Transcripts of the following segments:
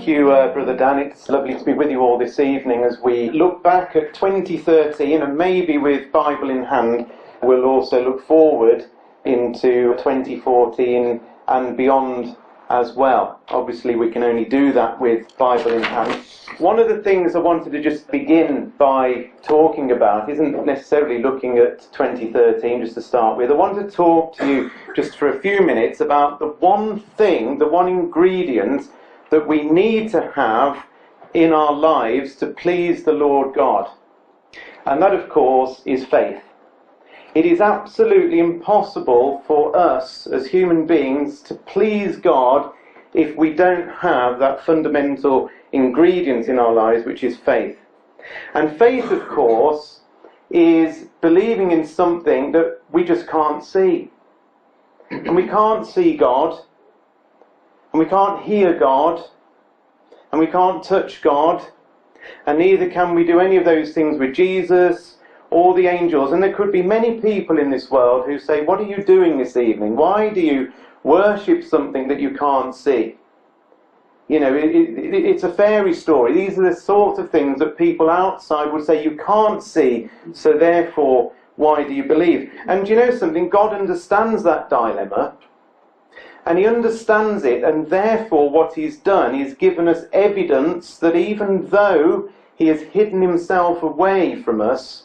you, Brother Dan. It's lovely to be with you all this evening as we look back at 2013, and maybe with Bible in hand, we'll also look forward into 2014 and beyond as well. Obviously, we can only do that with Bible in hand. One of the things I wanted to just begin by talking about isn't necessarily looking at 2013 just to start with. I want to talk to you just for a few minutes about the one thing, the one ingredient that we need to have in our lives to please the Lord God. And that, of course, is faith. It is absolutely impossible for us as human beings to please God if we don't have that fundamental ingredient in our lives, which is faith. And faith, of course, is believing in something that we just can't see. And we can't see God, and we can't hear God, and we can't touch God, and neither can we do any of those things with Jesus or the angels. And there could be many people in this world who say, what are you doing this evening? Why do you worship something that you can't see? You know, it's a fairy story. These are the sort of things that people outside would say you can't see, so therefore, why do you believe? And you know something? God understands that dilemma, and he understands it, and therefore what he's done is given us evidence that even though he has hidden himself away from us,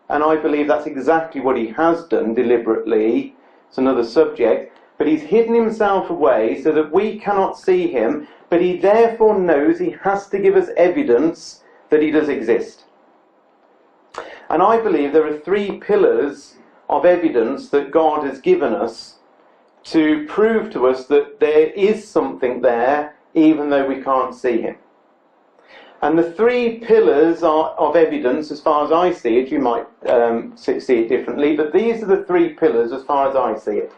and I believe that's exactly what he has done deliberately, it's another subject, but he's hidden himself away so that we cannot see him, but he therefore knows he has to give us evidence that he does exist. And I believe there are three pillars of evidence that God has given us to prove to us that there is something there, even though we can't see him. And the three pillars of evidence, as far as I see it, you might see it differently, but these are the three pillars as far as I see it.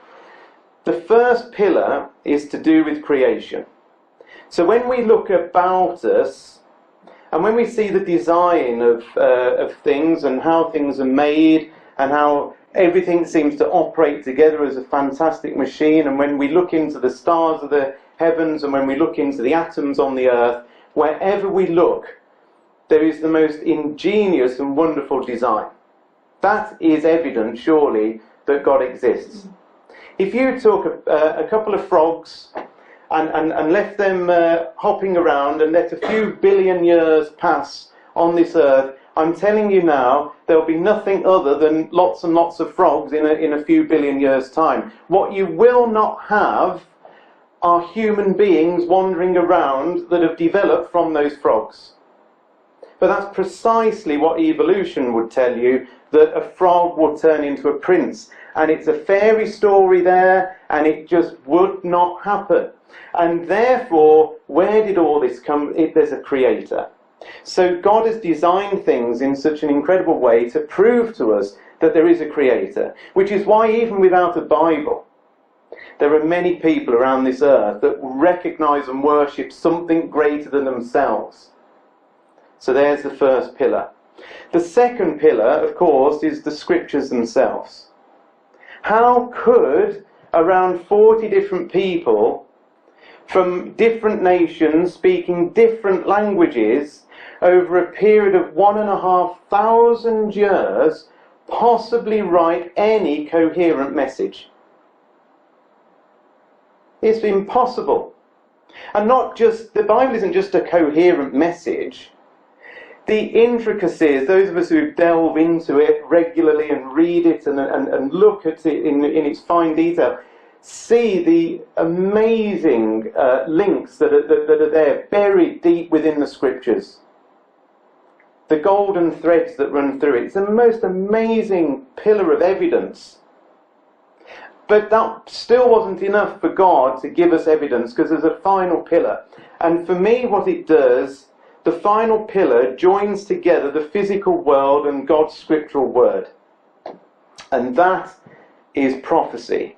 The first pillar is to do with creation. So when we look about us, and when we see the design of things and how things are made, and how everything seems to operate together as a fantastic machine, and when we look into the stars of the heavens, and when we look into the atoms on the earth, wherever we look, there is the most ingenious and wonderful design. That is evidence, surely, that God exists. If you took a couple of frogs and left them hopping around and let a few billion years pass on this earth, I'm telling you now, there'll be nothing other than lots and lots of frogs in a few billion years' time. What you will not have are human beings wandering around that have developed from those frogs. But that's precisely what evolution would tell you, that a frog will turn into a prince. And it's a fairy story there, and it just would not happen. And therefore, where did all this come? There's a creator. So God has designed things in such an incredible way to prove to us that there is a creator. Which is why even without a Bible, there are many people around this earth that recognise and worship something greater than themselves. So there's the first pillar. The second pillar, of course, is the scriptures themselves. How could around 40 different people from different nations speaking different languages over a period of 1,500 years possibly write any coherent message? It's impossible. And not just, the Bible isn't just a coherent message. The intricacies, those of us who delve into it regularly and read it and look at it in its fine detail, see the amazing links that are there, buried deep within the scriptures. The golden threads that run through it. It's the most amazing pillar of evidence. But that still wasn't enough for God to give us evidence, because there's a final pillar. And for me, what it does, the final pillar joins together the physical world and God's scriptural word. And that is prophecy.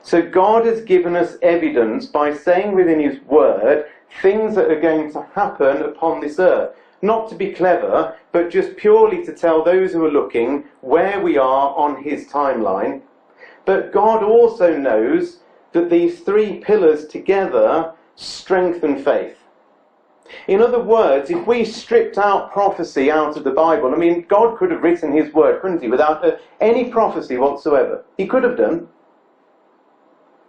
So God has given us evidence by saying within his word things that are going to happen upon this earth. Not to be clever, but just purely to tell those who are looking where we are on his timeline. But God also knows that these three pillars together strengthen faith. In other words, if we stripped out prophecy out of the Bible, I mean, God could have written his word, couldn't he, without any prophecy whatsoever. He could have done.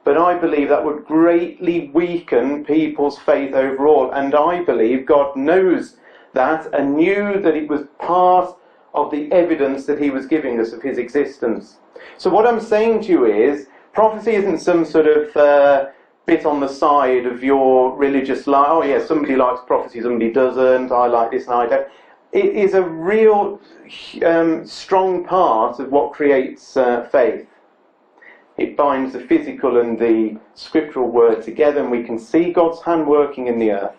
But I believe that would greatly weaken people's faith overall. And I believe God knows that and knew that it was part of the evidence that he was giving us of his existence. So what I'm saying to you is, prophecy isn't some sort of bit on the side of your religious life. Oh yeah, somebody likes prophecy, somebody doesn't. I like this and I don't. It is a real strong part of what creates faith. It binds the physical and the scriptural word together, and we can see God's hand working in the earth.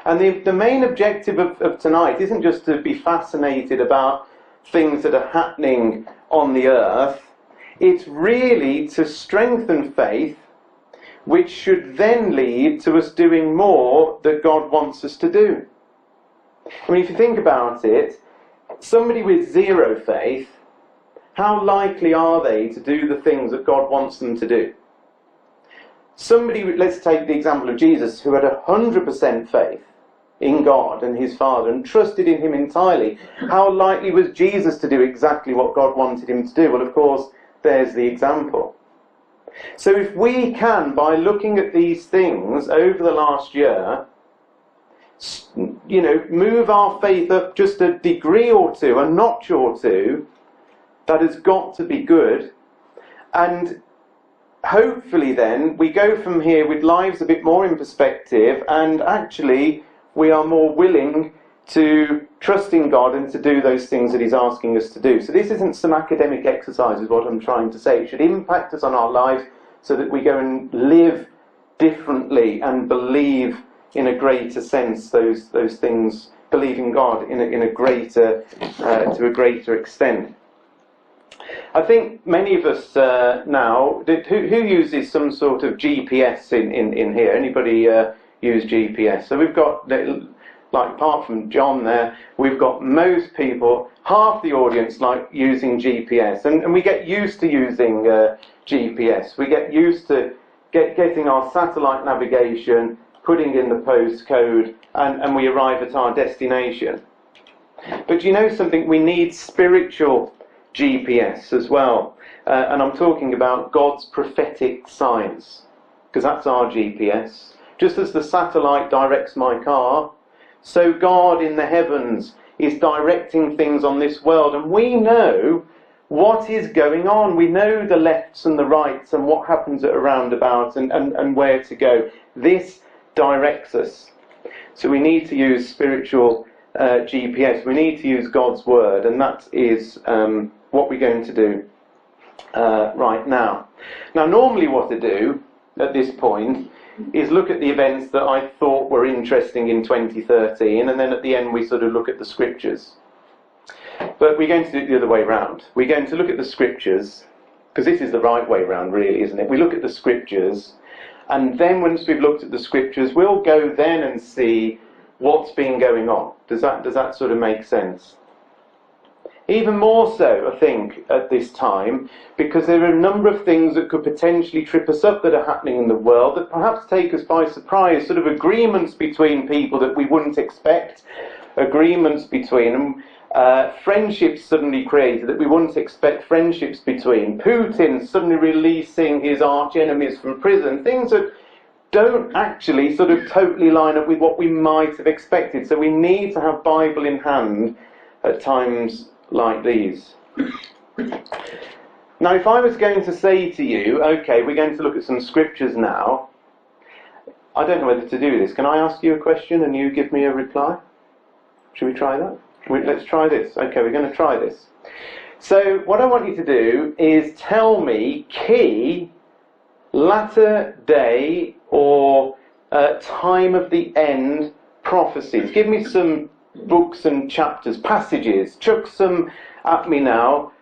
And the main objective of tonight isn't just to be fascinated about things that are happening on the earth. It's really to strengthen faith, which should then lead to us doing more that God wants us to do. I mean, if you think about it, somebody with zero faith, how likely are they to do the things that God wants them to do? Somebody, let's take the example of Jesus, who had 100% faith in God and his Father and trusted in him entirely. How likely was Jesus to do exactly what God wanted him to do? Well, of course, there's the example. So if we can, by looking at these things over the last year, move our faith up just a degree or two, a notch or two, that has got to be good. And hopefully then we go from here with lives a bit more in perspective, and actually we are more willing to trust in God and to do those things that he's asking us to do. So this isn't some academic exercise, is what I'm trying to say. It should impact us on our lives so that we go and live differently and believe in a greater sense those things, believe in God in a greater to a greater extent. I think many of us now, who uses some sort of GPS in here? Anybody use GPS? So we've got, like apart from John there, we've got most people, half the audience like using GPS. And we get used to using GPS. We get used to getting our satellite navigation, putting in the postcode, and we arrive at our destination. But you know something? We need spiritual GPS as well, and I'm talking about God's prophetic signs, because that's our GPS. Just as the satellite directs my car, so God in the heavens is directing things on this world, and we know what is going on. We know the lefts and the rights and what happens at a roundabout and where to go. This directs us. So we need to use spiritual GPS. We need to use God's word, and that is what we're going to do right now. Now, normally what I do at this point is look at the events that I thought were interesting in 2013, and then at the end we sort of look at the scriptures. But we're going to do it the other way round. We're going to look at the scriptures, because this is the right way round, really, isn't it? We look at the scriptures, and then once we've looked at the scriptures, we'll go then and see what's been going on. Does that sort of make sense? Even more so, I think, at this time, because there are a number of things that could potentially trip us up that are happening in the world, that perhaps take us by surprise, sort of agreements between people that we wouldn't expect, agreements between them, friendships suddenly created that we wouldn't expect friendships between, Putin suddenly releasing his arch enemies from prison, things that don't actually sort of totally line up with what we might have expected. So we need to have Bible in hand at times like these. Now, if I was going to say to you, okay, we're going to look at some scriptures now, I don't know whether to do this. Can I ask you a question and you give me a reply? Should we try that? Let's try this. Okay, we're going to try this. So what I want you to do is tell me key latter day or time of the end prophecies. Give me some books and chapters, passages. Chuck some at me now,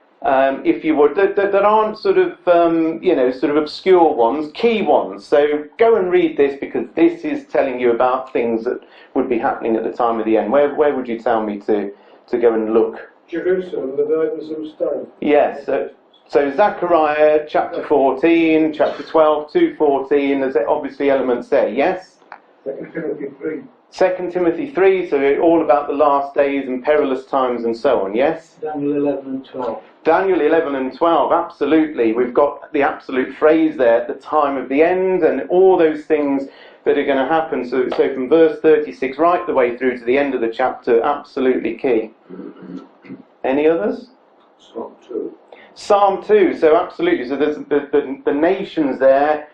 if you would, that aren't sort of sort of obscure ones, key ones. So go and read this, because this is telling you about things that would be happening at the time of the end. Where would you tell me to go and look? Jerusalem, the burdensome stone. Yes. So Zechariah chapter 14, chapter 12, 2:14, there's obviously elements there, yes? 2 Timothy 3. 2 Timothy 3, so all about the last days and perilous times and so on, yes? Daniel 11 and 12. Daniel 11 and 12, absolutely. We've got the absolute phrase there, at the time of the end, and all those things that are going to happen. So from verse 36 right the way through to the end of the chapter, absolutely key. Any others? Psalm 2. Psalm 2, so absolutely. So there's the nations there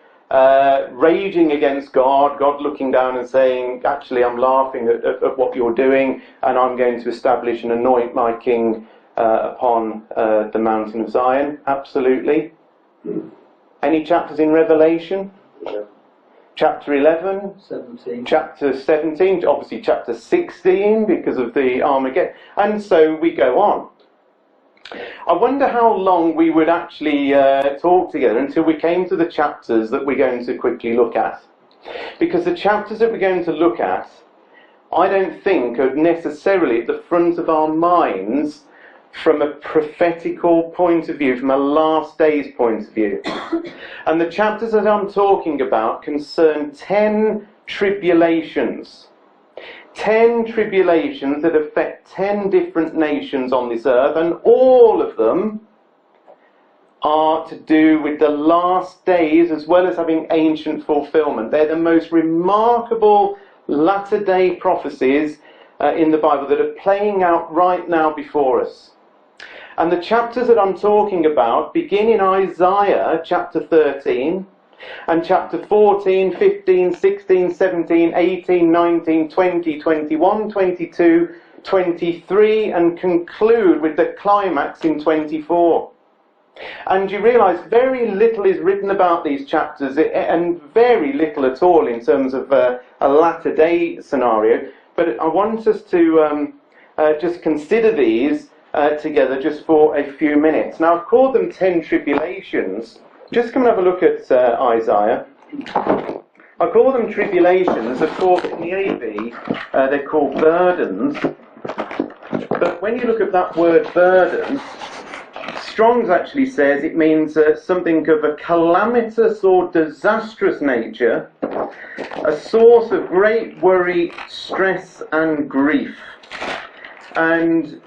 raging against God, God looking down and saying, actually I'm laughing at what you're doing, and I'm going to establish and anoint my king upon the mountain of Zion. Absolutely. Any chapters in Revelation? Yeah. Chapter 11, 17. chapter 17, obviously chapter 16 because of the Armageddon, and so we go on. I wonder how long we would actually talk together until we came to the chapters that we're going to quickly look at. Because the chapters that we're going to look at, I don't think are necessarily at the front of our minds from a prophetical point of view, from a last days point of view. And the chapters that I'm talking about concern 10 tribulations. 10 tribulations that affect 10 different nations on this earth, and all of them are to do with the last days as well as having ancient fulfillment. They're the most remarkable latter-day prophecies in the Bible that are playing out right now before us. And the chapters that I'm talking about begin in Isaiah chapter 13, and chapter 14, 15, 16, 17, 18, 19, 20, 21, 22, 23, and conclude with the climax in 24. And you realise very little is written about these chapters, and very little at all in terms of a latter-day scenario. But I want us to just consider these together just for a few minutes. Now, I've called them 10 tribulations. Just come and have a look at Isaiah. I call them tribulations. Of course, in the AV, they're called burdens. But when you look at that word burden, Strong's actually says it means something of a calamitous or disastrous nature, a source of great worry, stress and grief. And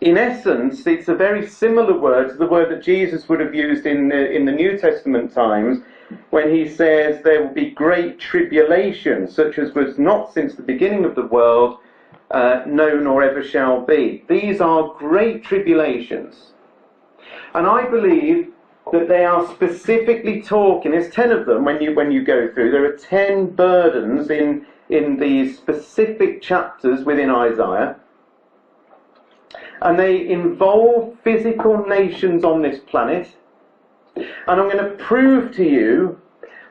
in essence, it's a very similar word to the word that Jesus would have used in the New Testament times when he says there will be great tribulation, such as was not since the beginning of the world, known or ever shall be. These are great tribulations. And I believe that they are specifically talking, there's 10 of them when you go through, there are 10 burdens in these specific chapters within Isaiah. And they involve physical nations on this planet. And I'm going to prove to you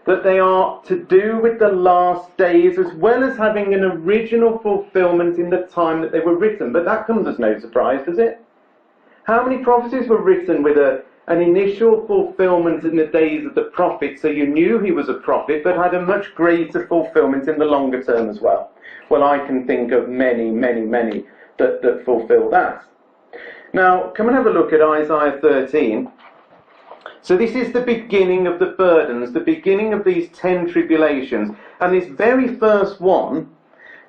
that they are to do with the last days, as well as having an original fulfillment in the time that they were written. But that comes as no surprise, does it? How many prophecies were written with an initial fulfillment in the days of the prophet, so you knew he was a prophet, but had a much greater fulfillment in the longer term as well? Well, I can think of many, many, many that fulfill that. Now, come and have a look at Isaiah 13. So this is the beginning of the burdens, the beginning of these 10 tribulations. And this very first one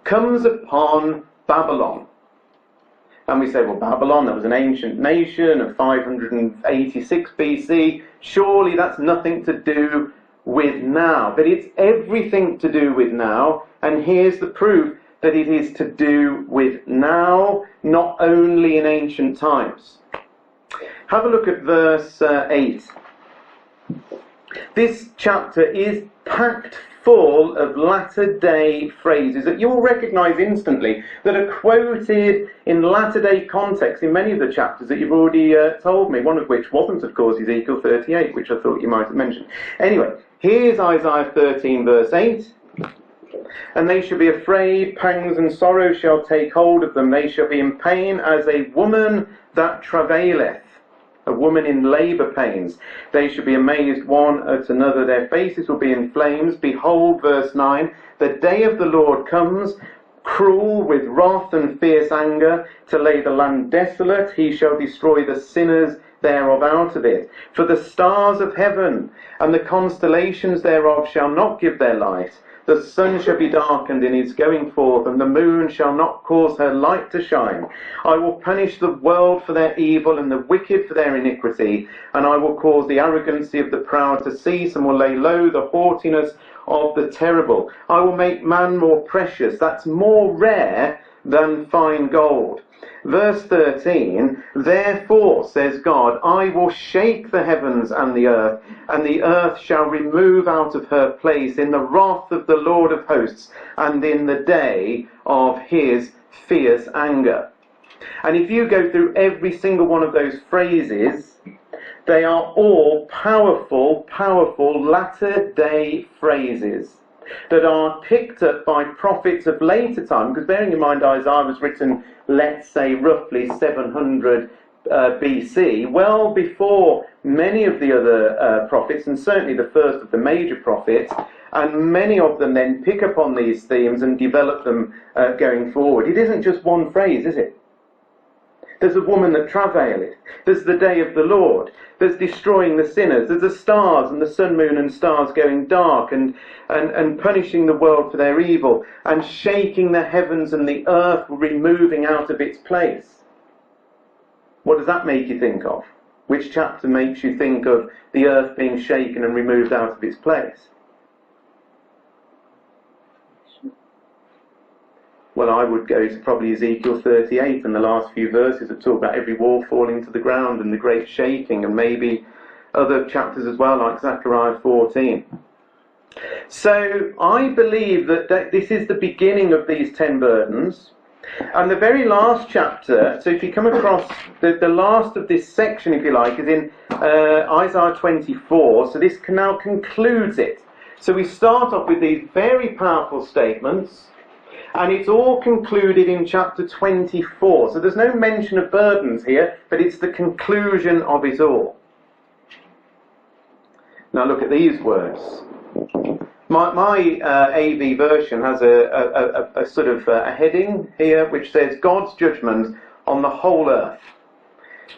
comes upon Babylon. And we say, well, Babylon, that was an ancient nation of 586 BC. Surely that's nothing to do with now. But it's everything to do with now. And here's the proof that it is to do with now, not only in ancient times. Have a look at verse 8. This chapter is packed full of latter-day phrases that you'll recognise instantly, that are quoted in latter-day context in many of the chapters that you've already told me, one of which wasn't, of course, Ezekiel 38, which I thought you might have mentioned. Anyway, here's Isaiah 13, verse 8. And they shall be afraid, pangs and sorrow shall take hold of them. They shall be in pain as a woman that travaileth, a woman in labour pains. They shall be amazed one at another. Their faces will be in flames. Behold, verse 9, the day of the Lord comes, cruel with wrath and fierce anger, to lay the land desolate. He shall destroy the sinners thereof out of it. For the stars of heaven and the constellations thereof shall not give their light. The sun shall be darkened in his going forth, and the moon shall not cause her light to shine. I will punish the world for their evil, and the wicked for their iniquity, and I will cause the arrogancy of the proud to cease, and will lay low the haughtiness of the terrible. I will make man more precious, that's more rare than fine gold. Verse 13, therefore, says God, I will shake the heavens and the earth shall remove out of her place in the wrath of the Lord of hosts, and in the day of his fierce anger. And if you go through every single one of those phrases, they are all powerful, powerful latter-day phrases that are picked up by prophets of later time, because bearing in mind Isaiah was written, let's say, roughly 700 BC, well before many of the other prophets, and certainly the first of the major prophets, and many of them then pick up on these themes and develop them going forward. It isn't just one phrase, is it? There's a woman that travaileth. There's the day of the Lord. There's destroying the sinners. There's the stars and the sun, moon and stars going dark and punishing the world for their evil and shaking the heavens and the earth removing out of its place. What does that make you think of? Which chapter makes you think of the earth being shaken and removed out of its place? Well, I would go to probably Ezekiel 38 and the last few verses that talk about every wall falling to the ground and the great shaking, and maybe other chapters as well, like Zechariah 14. So I believe that this is the beginning of these 10 burdens. And the very last chapter, so if you come across the last of this section, if you like, is in Isaiah 24. So this now concludes it. So we start off with these very powerful statements, and it's all concluded in chapter 24. So there's no mention of burdens here, but it's the conclusion of it all. Now look at these words. My AV version has a sort of a heading here which says, God's judgment on the whole earth.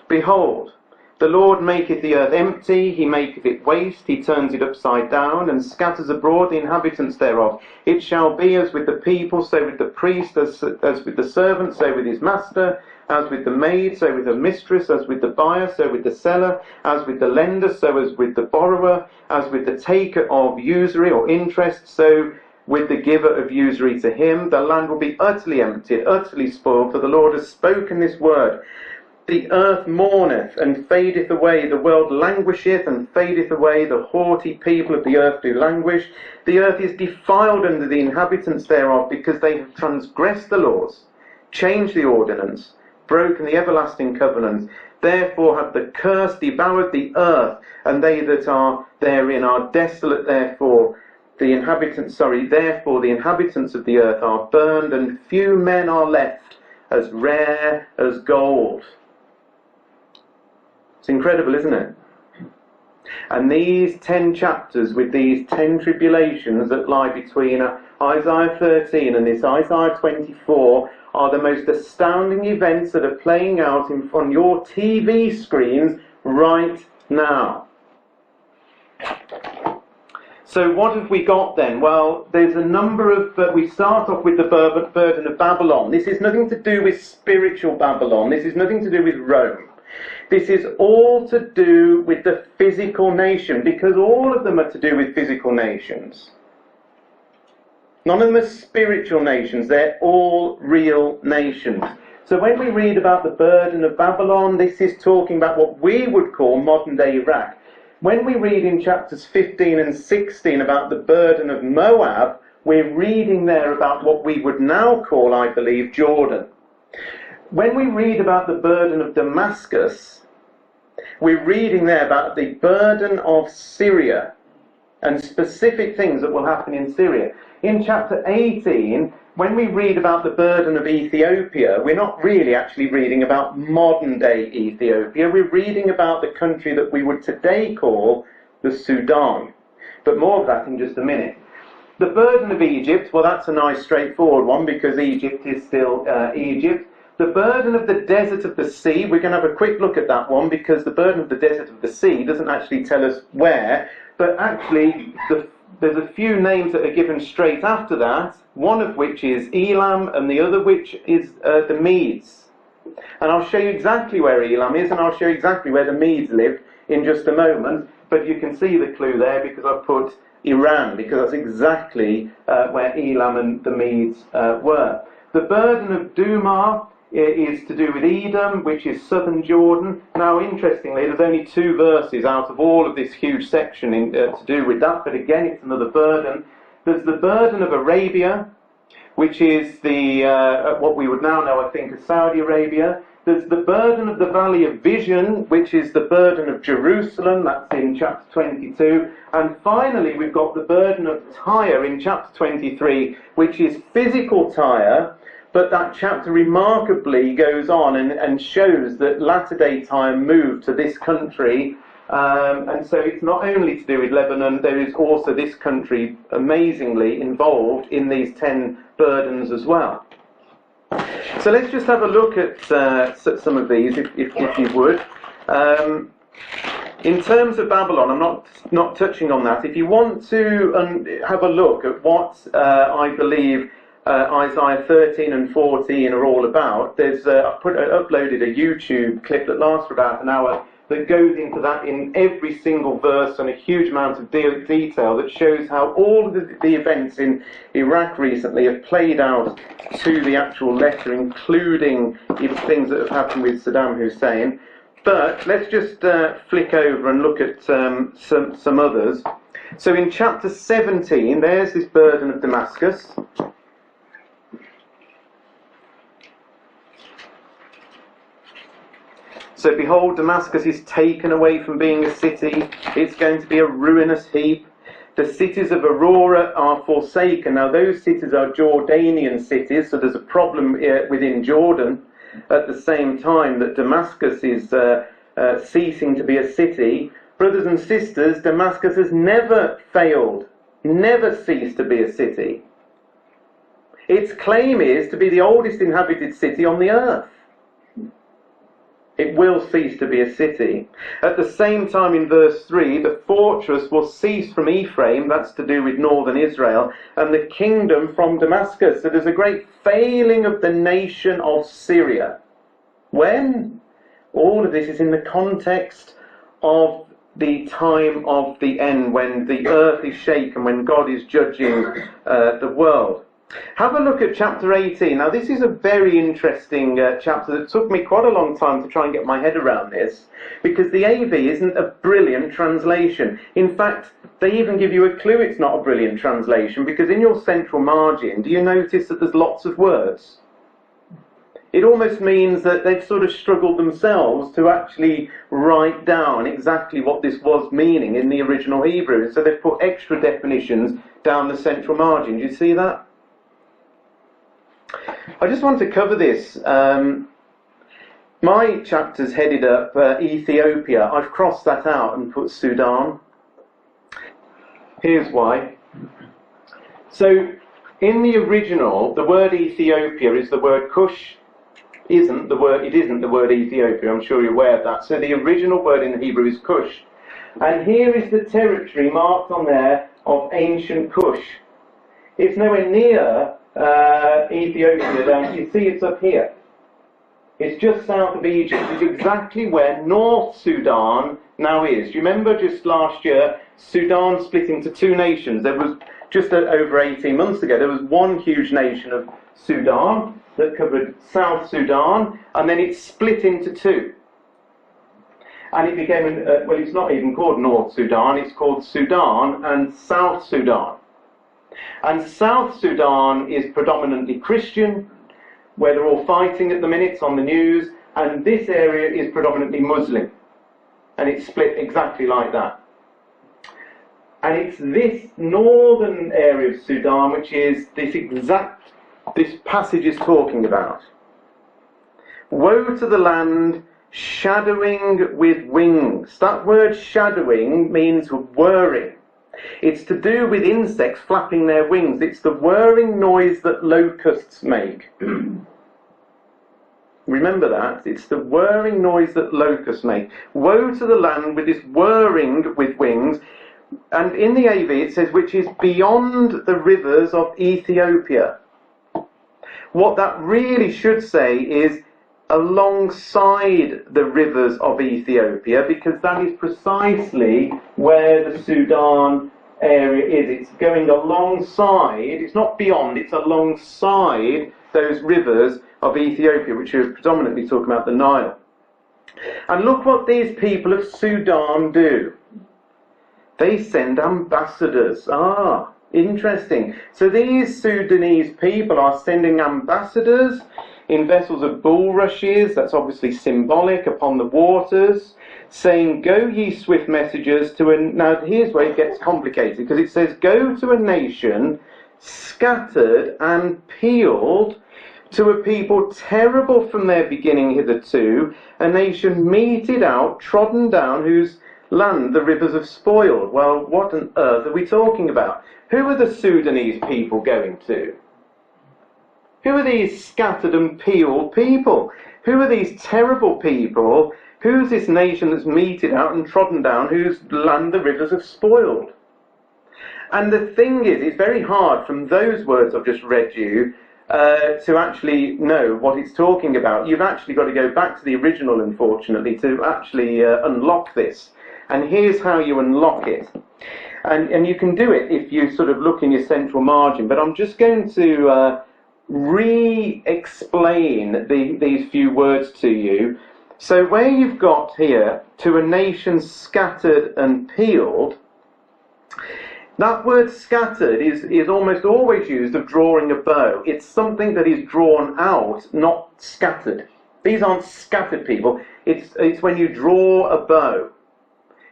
Behold, the Lord maketh the earth empty, he maketh it waste, he turns it upside down, and scatters abroad the inhabitants thereof. It shall be as with the people, so with the priest, as with the servant, so with his master, as with the maid, so with the mistress, as with the buyer, so with the seller, as with the lender, so as with the borrower, as with the taker of usury or interest, so with the giver of usury to him. The land will be utterly emptied, utterly spoiled, for the Lord has spoken this word. The earth mourneth and fadeth away, the world languisheth and fadeth away, the haughty people of the earth do languish. The earth is defiled under the inhabitants thereof, because they have transgressed the laws, changed the ordinance, broken the everlasting covenant. Therefore hath the curse devoured the earth, and they that are therein are desolate. Therefore the inhabitants of the earth are burned, and few men are left, as rare as gold. It's incredible, isn't it? And these 10 chapters with these 10 tribulations that lie between Isaiah 13 and this Isaiah 24 are the most astounding events that are playing out on your TV screens right now. So what have we got then? Well, there's a number of... we start off with the burden of Babylon. This is nothing to do with spiritual Babylon. This is nothing to do with Rome. This is all to do with the physical nation, because all of them are to do with physical nations. None of them are spiritual nations. They're all real nations. So when we read about the burden of Babylon, this is talking about what we would call modern-day Iraq. When we read in chapters 15 and 16 about the burden of Moab, we're reading there about what we would now call, I believe, Jordan. When we read about the burden of Damascus, we're reading there about the burden of Syria and specific things that will happen in Syria. In chapter 18, when we read about the burden of Ethiopia, we're not really actually reading about modern-day Ethiopia. We're reading about the country that we would today call the Sudan. But more of that in just a minute. The burden of Egypt, well, that's a nice straightforward one, because Egypt is still Egypt. The burden of the desert of the sea, we're going to have a quick look at that one, because the burden of the desert of the sea doesn't actually tell us where, but actually there's a few names that are given straight after that, one of which is Elam and the other which is the Medes. And I'll show you exactly where Elam is, and I'll show you exactly where the Medes lived in just a moment, but you can see the clue there because I've put Iran, because that's exactly where Elam and the Medes were. The burden of Dumah is to do with Edom, which is southern Jordan. Now, interestingly, there's only 2 verses out of all of this huge section to do with that, but again, it's another burden. There's the burden of Arabia, which is the what we would now know, I think, as Saudi Arabia. There's the burden of the Valley of Vision, which is the burden of Jerusalem, that's in chapter 22. And finally, we've got the burden of Tyre in chapter 23, which is physical Tyre, but that chapter remarkably goes on and shows that latter-day Tyre moved to this country. And so it's not only to do with Lebanon, there is also this country amazingly involved in these 10 burdens as well. So let's just have a look at some of these, if you would. In terms of Babylon, I'm not touching on that. If you want to have a look at what I believe Isaiah 13 and 14 are all about, there's I've uploaded a YouTube clip that lasts for about an hour that goes into that in every single verse and a huge amount of detail that shows how all of the events in Iraq recently have played out to the actual letter, including things that have happened with Saddam Hussein. But let's just flick over and look at some others. So in chapter 17, there's this burden of Damascus. So behold, Damascus is taken away from being a city. It's going to be a ruinous heap. The cities of Aurora are forsaken. Now those cities are Jordanian cities, so there's a problem within Jordan. At the same time that Damascus is ceasing to be a city. Brothers and sisters, Damascus has never failed, never ceased to be a city. Its claim is to be the oldest inhabited city on the earth. It will cease to be a city. At the same time, in verse 3, the fortress will cease from Ephraim, that's to do with northern Israel, and the kingdom from Damascus. So there's a great failing of the nation of Syria. When? All of this is in the context of the time of the end, when the earth is shaken, when God is judging the world. Have a look at chapter 18. Now this is a very interesting chapter that took me quite a long time to try and get my head around this, because the AV isn't a brilliant translation. In fact, they even give you a clue it's not a brilliant translation, because in your central margin, do you notice that there's lots of words? It almost means that they've sort of struggled themselves to actually write down exactly what this was meaning in the original Hebrew. So they've put extra definitions down the central margin. Do you see that? I just want to cover this. My chapter's headed up Ethiopia. I've crossed that out and put Sudan. Here's why. So, in the original, the word Ethiopia is the word Cush. It isn't the word Ethiopia. I'm sure you're aware of that. So the original word in the Hebrew is Cush. And here is the territory marked on there of ancient Cush. It's nowhere near Ethiopia. You see it's up here. It's just south of Egypt. It's exactly where North Sudan now is. Do you remember just last year, Sudan split into 2 nations? There was, just over 18 months ago, there was one huge nation of Sudan that covered South Sudan, and then it split into 2. And it became, well, it's not even called North Sudan, it's called Sudan and South Sudan. And South Sudan is predominantly Christian, where they're all fighting at the minute, it's on the news, and this area is predominantly Muslim. And it's split exactly like that. And it's this northern area of Sudan which is this passage is talking about. Woe to the land shadowing with wings. That word shadowing means whirring. It's to do with insects flapping their wings. It's the whirring noise that locusts make. Remember that. It's the whirring noise that locusts make. Woe to the land with this whirring with wings. And in the AV it says, which is beyond the rivers of Ethiopia. What that really should say is alongside the rivers of Ethiopia, because that is precisely where the Sudan area is. It's going alongside, it's not beyond, it's alongside those rivers of Ethiopia, which are predominantly talking about the Nile. And look what these people of Sudan do. They send ambassadors. Interesting. So these Sudanese people are sending ambassadors in vessels of bulrushes, that's obviously symbolic, upon the waters, saying, go ye swift messengers to a... Now here's where it gets complicated, because it says, go to a nation scattered and peeled, to a people terrible from their beginning hitherto, a nation meted out, trodden down, whose land the rivers have spoiled. Well, what on earth are we talking about? Who are the Sudanese people going to? Who are these scattered and peeled people? Who are these terrible people? Who's this nation that's meted out and trodden down, whose land the rivers have spoiled? And the thing is, it's very hard from those words I've just read you to actually know what it's talking about. You've actually got to go back to the original, unfortunately, to actually unlock this. And here's how you unlock it. And you can do it if you sort of look in your central margin. But I'm just going to re-explain these few words to you. So where you've got here, to a nation scattered and peeled, that word scattered is almost always used of drawing a bow. It's something that is drawn out, not scattered. These aren't scattered people. It's when you draw a bow.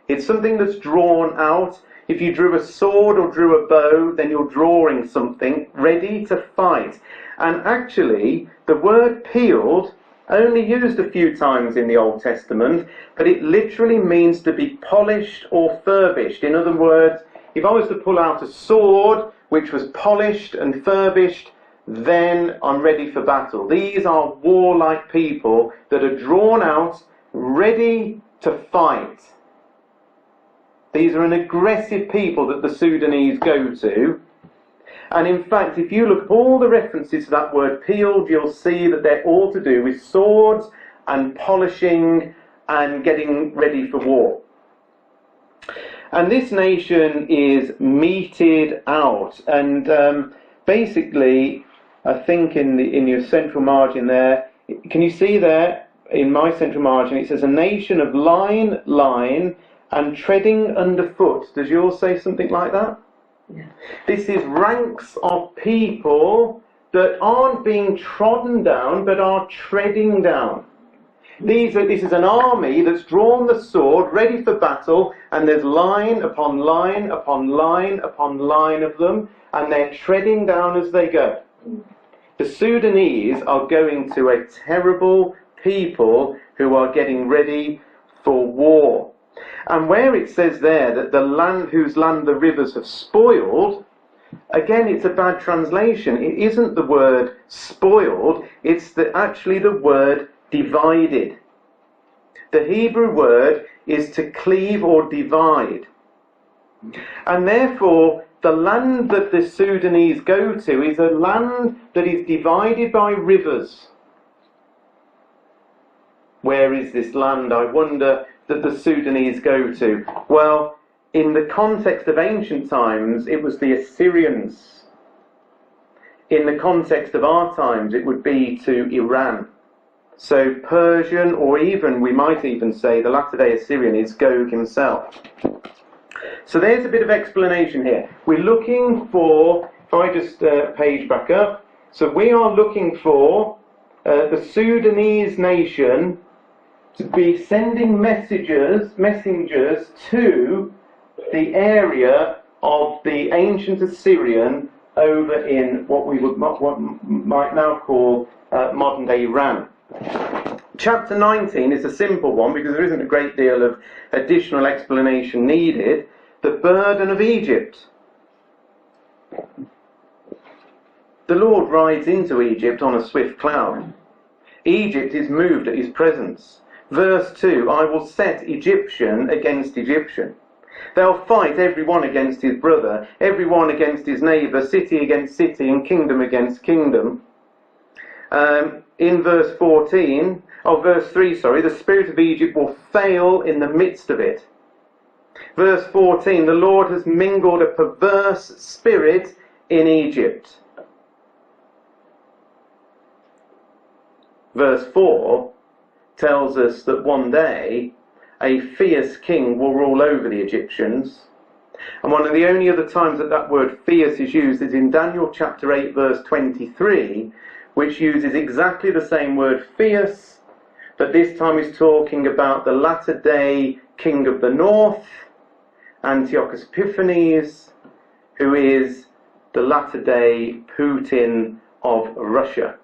It's something that's drawn out. If you drew a sword or drew a bow, then you're drawing something ready to fight. And actually, the word peeled, only used a few times in the Old Testament, but it literally means to be polished or furbished. In other words, if I was to pull out a sword which was polished and furbished, then I'm ready for battle. These are warlike people that are drawn out, ready to fight. These are an aggressive people that the Sudanese go to. And in fact, if you look at all the references to that word peeled, you'll see that they're all to do with swords and polishing and getting ready for war. And this nation is meted out. And basically, I think in your central margin there, can you see there, in my central margin, it says a nation of line, and treading underfoot. Does yours say something like that? Yeah. This is ranks of people that aren't being trodden down, but are treading down. This is an army that's drawn the sword, ready for battle, and there's line upon line upon line upon line of them, and they're treading down as they go. The Sudanese are going to a terrible people who are getting ready for war. And where it says there that the land whose land the rivers have spoiled, again it's a bad translation. It isn't the word spoiled, it's actually the word divided. The Hebrew word is to cleave or divide. And therefore the land that the Sudanese go to is a land that is divided by rivers. Where is this land, I wonder, that the Sudanese go to? Well, in the context of ancient times, it was the Assyrians. In the context of our times, it would be to Iran. So Persian, or even, we might even say, the latter-day Assyrian is Gog himself. So there's a bit of explanation here. We're looking for, if I just page back up, so we are looking for the Sudanese nation to be sending messengers to the area of the ancient Assyrian over in what we might now call modern-day Iran. Chapter 19 is a simple one because there isn't a great deal of additional explanation needed. The burden of Egypt. The Lord rides into Egypt on a swift cloud. Egypt is moved at his presence. Verse 2, I will set Egyptian against Egyptian. They'll fight every one against his brother, every one against his neighbour, city against city, and kingdom against kingdom. In verse 3, the spirit of Egypt will fail in the midst of it. Verse 14, the Lord has mingled a perverse spirit in Egypt. Verse 4 tells us that one day a fierce king will rule over the Egyptians. And one of the only other times that that word fierce is used is in Daniel chapter 8 verse 23, which uses exactly the same word fierce, but this time is talking about the latter day king of the north, Antiochus Epiphanes, who is the latter day Putin of Russia.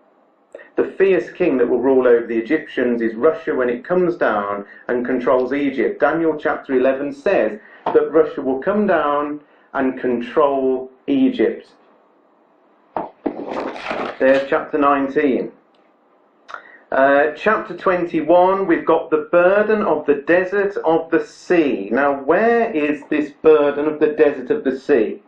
The fierce king that will rule over the Egyptians is Russia when it comes down and controls Egypt. Daniel chapter 11 says that Russia will come down and control Egypt. There's chapter 19. Chapter 21, we've got the burden of the desert of the sea. Now, where is this burden of the desert of the sea?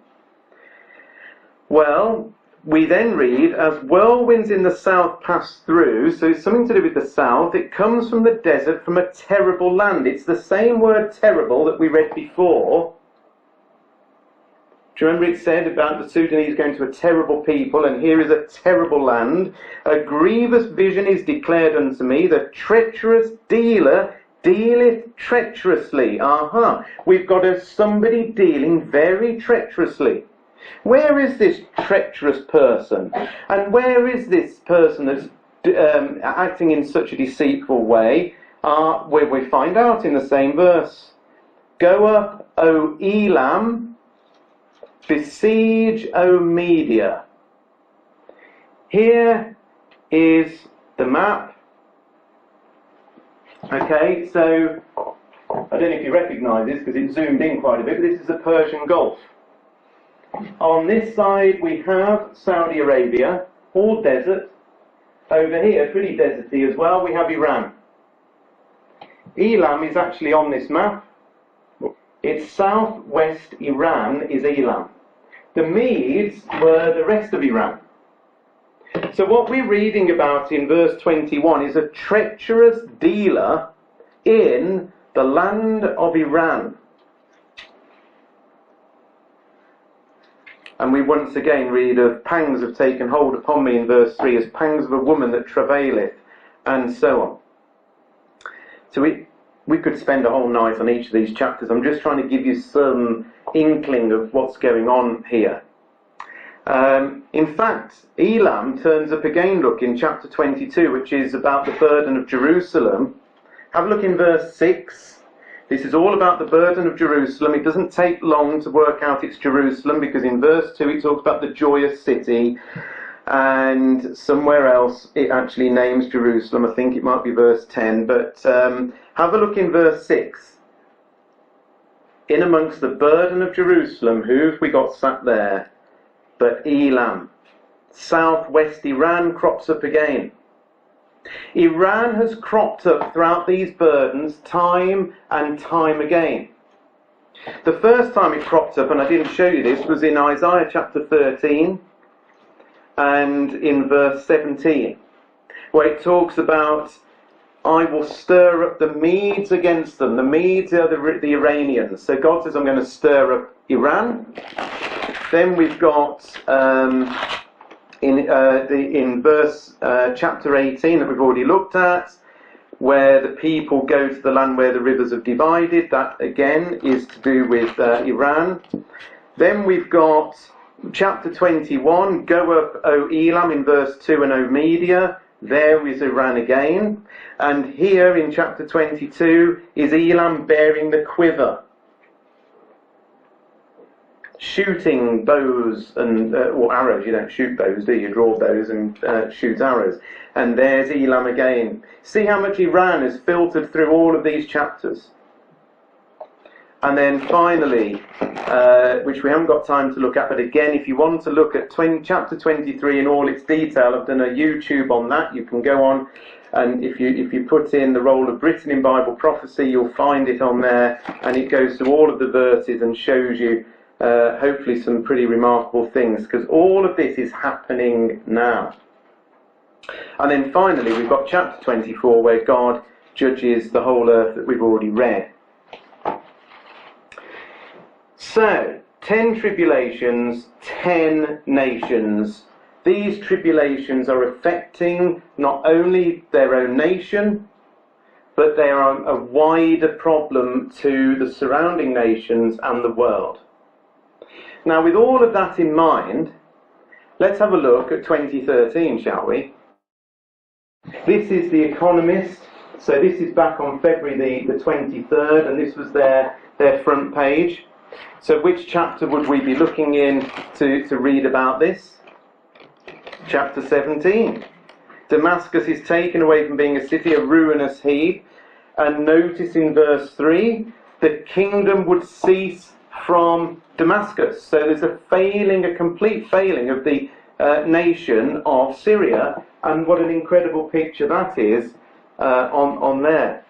Well, we then read, as whirlwinds in the south pass through, so it's something to do with the south, it comes from the desert, from a terrible land. It's the same word terrible that we read before. Do you remember it said about the Sudanese going to a terrible people, and here is a terrible land. A grievous vision is declared unto me, the treacherous dealer dealeth treacherously. We've got somebody dealing very treacherously. Where is this treacherous person? And where is this person that's acting in such a deceitful way? Where we find out in the same verse. Go up, O Elam, besiege, O Media. Here is the map. Okay, so I don't know if you recognise this because it's zoomed in quite a bit, but this is the Persian Gulf. On this side we have Saudi Arabia, all desert. Over here, pretty deserty as well, we have Iran. Elam is actually on this map. It's southwest Iran is Elam. The Medes were the rest of Iran. So what we're reading about in verse 21 is a treacherous dealer in the land of Iran. And we once again read of pangs have taken hold upon me in verse 3 as pangs of a woman that travaileth, and so on. So we could spend a whole night on each of these chapters. I'm just trying to give you some inkling of what's going on here. In fact, Elam turns up again, look, in chapter 22, which is about the burden of Jerusalem. Have a look in verse 6. This is all about the burden of Jerusalem. It doesn't take long to work out it's Jerusalem, because in verse 2 it talks about the joyous city, and somewhere else it actually names Jerusalem. I think it might be verse 10, but have a look in verse 6. In amongst the burden of Jerusalem, who have we got sat there but Elam? Southwest Iran crops up again. Iran has cropped up throughout these burdens time and time again. The first time it cropped up, and I didn't show you this, was in Isaiah chapter 13 and in verse 17, where it talks about, I will stir up the Medes against them. The Medes are the Iranians. So God says, I'm going to stir up Iran. Then we've got in verse chapter 18 that we've already looked at, where the people go to the land where the rivers have divided. That again is to do with Iran. Then we've got chapter 21, go up, O Elam, in verse 2, and O Media. There is Iran again. And here in chapter 22 is Elam bearing the quiver, shooting bows and or arrows. You don't shoot bows, do you? You draw bows and shoot arrows. And there's Elam again. See how much Iran has filtered through all of these chapters. And then finally, which we haven't got time to look at, but again, if you want to look at chapter 23 in all its detail, I've done a YouTube on that. You can go on And if you put in the role of Britain in Bible prophecy, you'll find it on there, and it goes through all of the verses and shows you hopefully some pretty remarkable things, because all of this is happening now. And then finally we've got chapter 24, where God judges the whole earth, that we've already read. So 10 tribulations, 10 nations. These tribulations are affecting not only their own nation, but they are a wider problem to the surrounding nations and the world. Now, with all of that in mind, let's have a look at 2013, shall we? This is The Economist. So this is back on February the 23rd, and this was their front page. So which chapter would we be looking in to read about this? Chapter 17. Damascus is taken away from being a city, a ruinous heap. And notice in verse 3, the kingdom would cease from Damascus. So there's a complete failing of the nation of Syria. And what an incredible picture that is on there.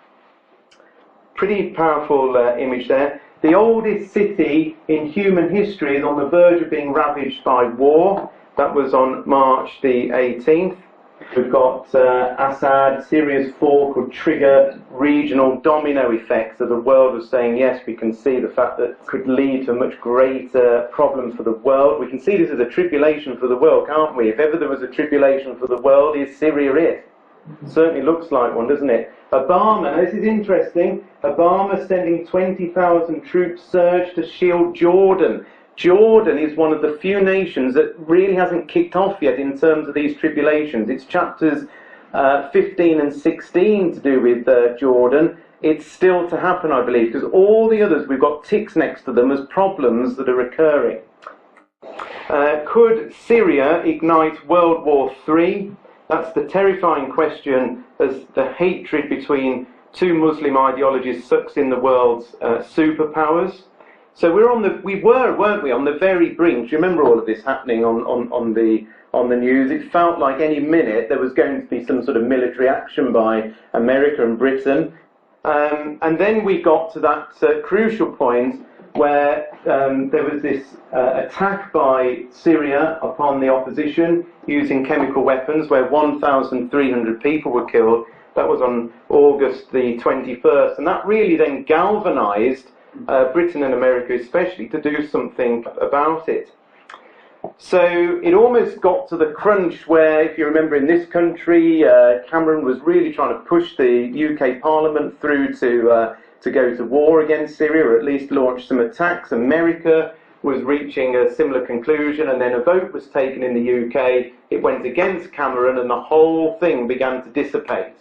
Pretty powerful image there. The oldest city in human history is on the verge of being ravaged by war. That was on March the 18th. We've got Assad. Syria's fall could trigger regional domino effects, so the world was saying, yes, we can see the fact that it could lead to a much greater problem for the world. We can see this as a tribulation for the world, can't we? If ever there was a tribulation for the world, is Syria it? Certainly looks like one, doesn't it? Obama, this is interesting, Obama sending 20,000 troops surge to shield Jordan. Jordan is one of the few nations that really hasn't kicked off yet in terms of these tribulations. It's chapters 15 and 16 to do with Jordan. It's still to happen, I believe, because all the others, we've got ticks next to them as problems that are occurring. Could Syria ignite World War III? That's the terrifying question, as the hatred between two Muslim ideologies sucks in the world's superpowers. So we were, weren't we, on the very brink. Do you remember all of this happening on the news? It felt like any minute there was going to be some sort of military action by America and Britain. And then we got to that crucial point where there was this attack by Syria upon the opposition using chemical weapons, where 1,300 people were killed. That was on August the 21st. And that really then galvanized Britain and America especially to do something about it. So it almost got to the crunch where, if you remember, in this country, Cameron was really trying to push the UK Parliament through to go to war against Syria, or at least launch some attacks. America was reaching a similar conclusion, and then a vote was taken in the UK. It went against Cameron, and the whole thing began to dissipate.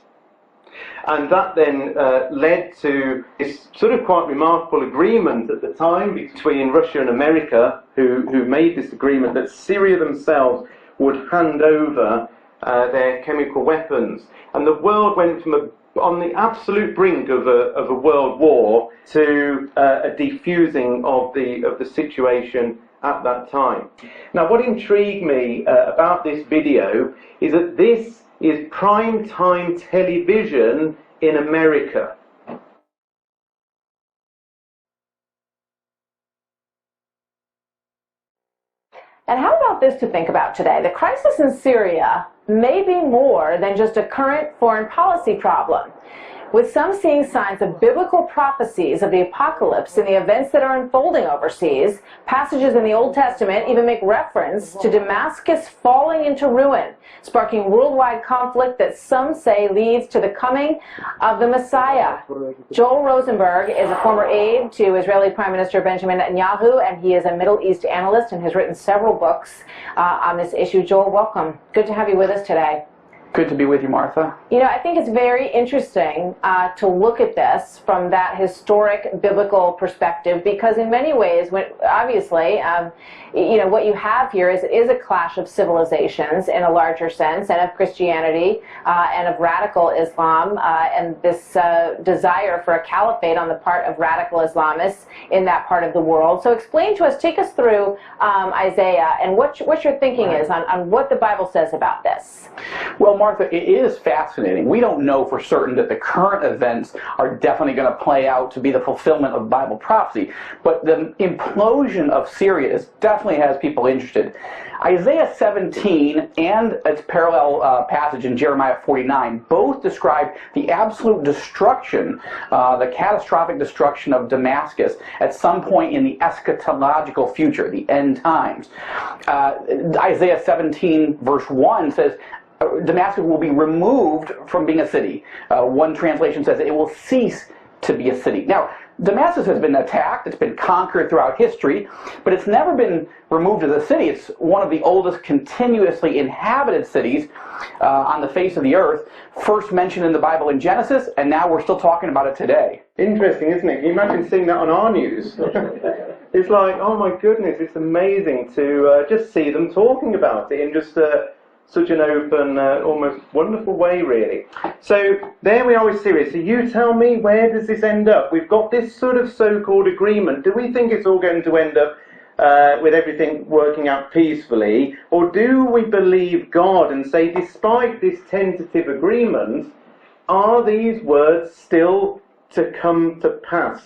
And that then led to this sort of quite remarkable agreement at the time between Russia and America, who made this agreement that Syria themselves would hand over their chemical weapons. And the world went from on the absolute brink of a world war to a defusing of the situation at that time. Now, what intrigued me about this video is that this is prime time television in America. And how about this to think about today? The crisis in Syria may be more than just a current foreign policy problem, with some seeing signs of biblical prophecies of the apocalypse in the events that are unfolding overseas. Passages in the Old Testament even make reference to Damascus falling into ruin, sparking worldwide conflict that some say leads to the coming of the Messiah. Joel Rosenberg is a former aide to Israeli Prime Minister Benjamin Netanyahu, and he is a Middle East analyst and has written several books on this issue. Joel, welcome. Good to have you with us today. Good to be with you, Martha. You know, I think it's very interesting to look at this from that historic biblical perspective, because in many ways, obviously, you know, what you have here is a clash of civilizations in a larger sense, and of Christianity and of radical Islam, and this desire for a caliphate on the part of radical Islamists in that part of the world. So explain to us, take us through Isaiah and what your thinking is on what the Bible says about this. Well, Martha, it is fascinating. We don't know for certain that the current events are definitely going to play out to be the fulfillment of Bible prophecy, but the implosion of Syria definitely has people interested. Isaiah 17 and its parallel passage in Jeremiah 49 both describe the absolute destruction, the catastrophic destruction of Damascus at some point in the eschatological future, the end times. Isaiah 17 verse 1 says, Damascus will be removed from being a city. One translation says it will cease to be a city. Now, Damascus has been attacked, it's been conquered throughout history, but it's never been removed as a city. It's one of the oldest continuously inhabited cities on the face of the earth, first mentioned in the Bible in Genesis, and now we're still talking about it today. Interesting, isn't it? Can you imagine seeing that on our news? It's like, oh my goodness, it's amazing to just see them talking about it in just such an open, almost wonderful way, really. So there we are with Syria. So you tell me, where does this end up? We've got this sort of so-called agreement. Do we think it's all going to end up with everything working out peacefully? Or do we believe God and say, despite this tentative agreement, are these words still to come to pass?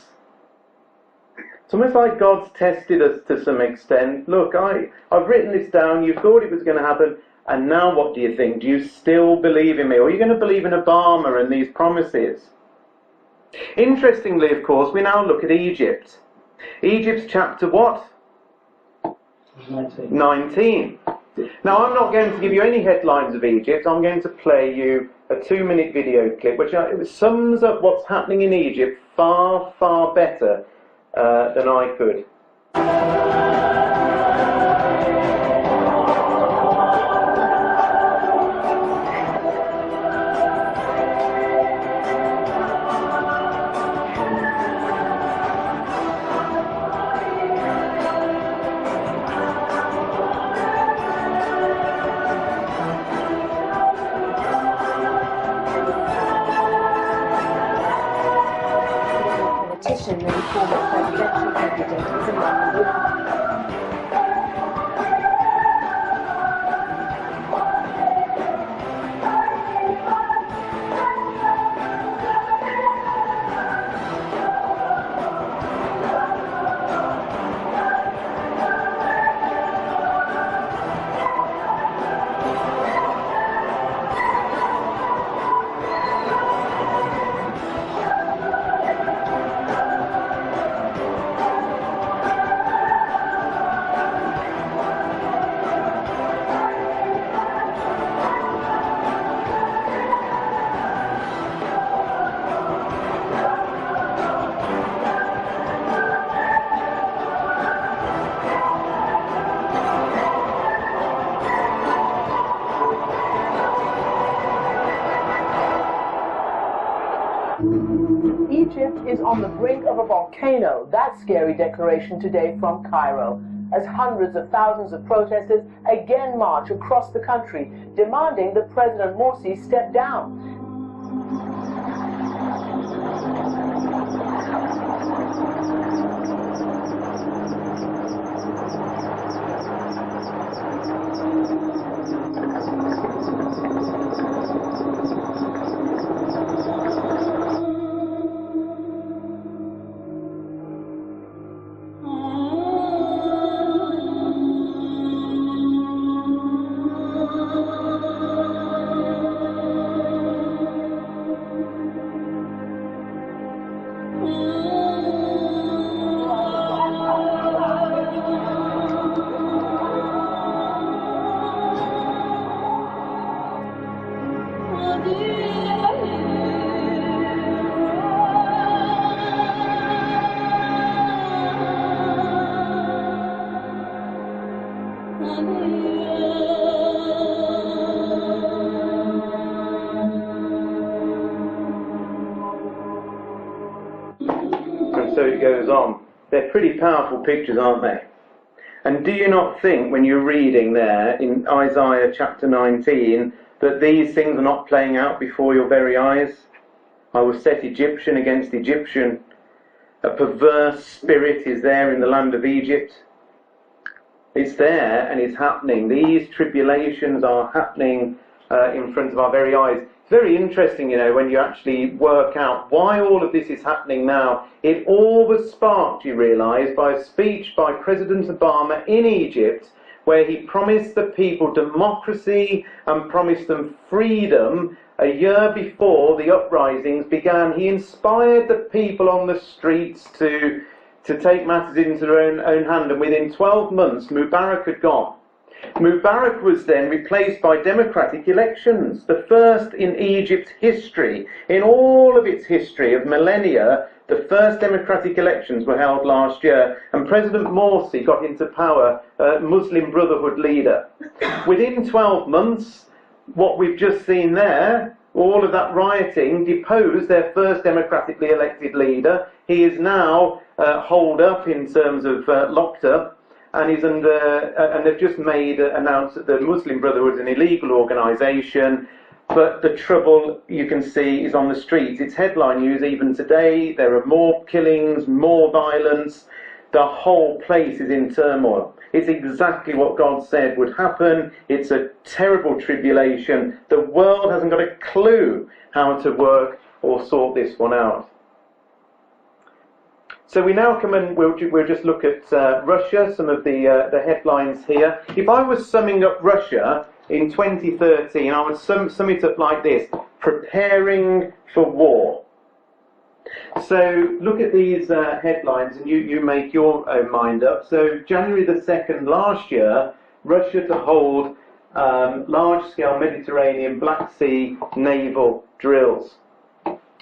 It's almost like God's tested us to some extent. Look, I've written this down. You thought it was going to happen. And now what do you think? Do you still believe in me? Or are you going to believe in Obama and these promises? Interestingly, of course, we now look at Egypt. Egypt's chapter what? 19. Now, I'm not going to give you any headlines of Egypt. I'm going to play you a 2-minute video clip which sums up what's happening in Egypt far, far better than I could. Politician and former presidential candidate is among the Egypt is on the brink of a volcano. That scary declaration today from Cairo, as hundreds of thousands of protesters again march across the country, demanding that President Morsi step down. And so it goes on. They're pretty powerful pictures, aren't they? And do you not think, when you're reading there in Isaiah chapter 19, that these things are not playing out before your very eyes? I will set Egyptian against Egyptian. A perverse spirit is there in the land of Egypt. It's there and it's happening. These tribulations are happening in front of our very eyes. It's very interesting, you know, when you actually work out why all of this is happening now. It all was sparked, you realise, by a speech by President Obama in Egypt, where he promised the people democracy and promised them freedom. A year before the uprisings began, he inspired the people on the streets to take matters into their own hand, and within 12 months Mubarak had gone. Mubarak was then replaced by democratic elections, the first in Egypt's history. In all of its history of millennia, the first democratic elections were held last year, and President Morsi got into power, Muslim Brotherhood leader. Within 12 months, what we've just seen there, all of that rioting, deposed their first democratically elected leader. He is now holed up in terms of locked up, and he's under, and they've just announced that the Muslim Brotherhood is an illegal organisation. But the trouble, you can see, is on the streets. It's headline news even today. There are more killings, more violence. The whole place is in turmoil. It's exactly what God said would happen. It's a terrible tribulation. The world hasn't got a clue how to work or sort this one out. So we now come and we'll just look at Russia, some of the headlines here. If I was summing up Russia in 2013, I would sum it up like this: preparing for war. So look at these headlines and you make your own mind up. So January the 2nd last year, Russia to hold large-scale Mediterranean Black Sea naval drills.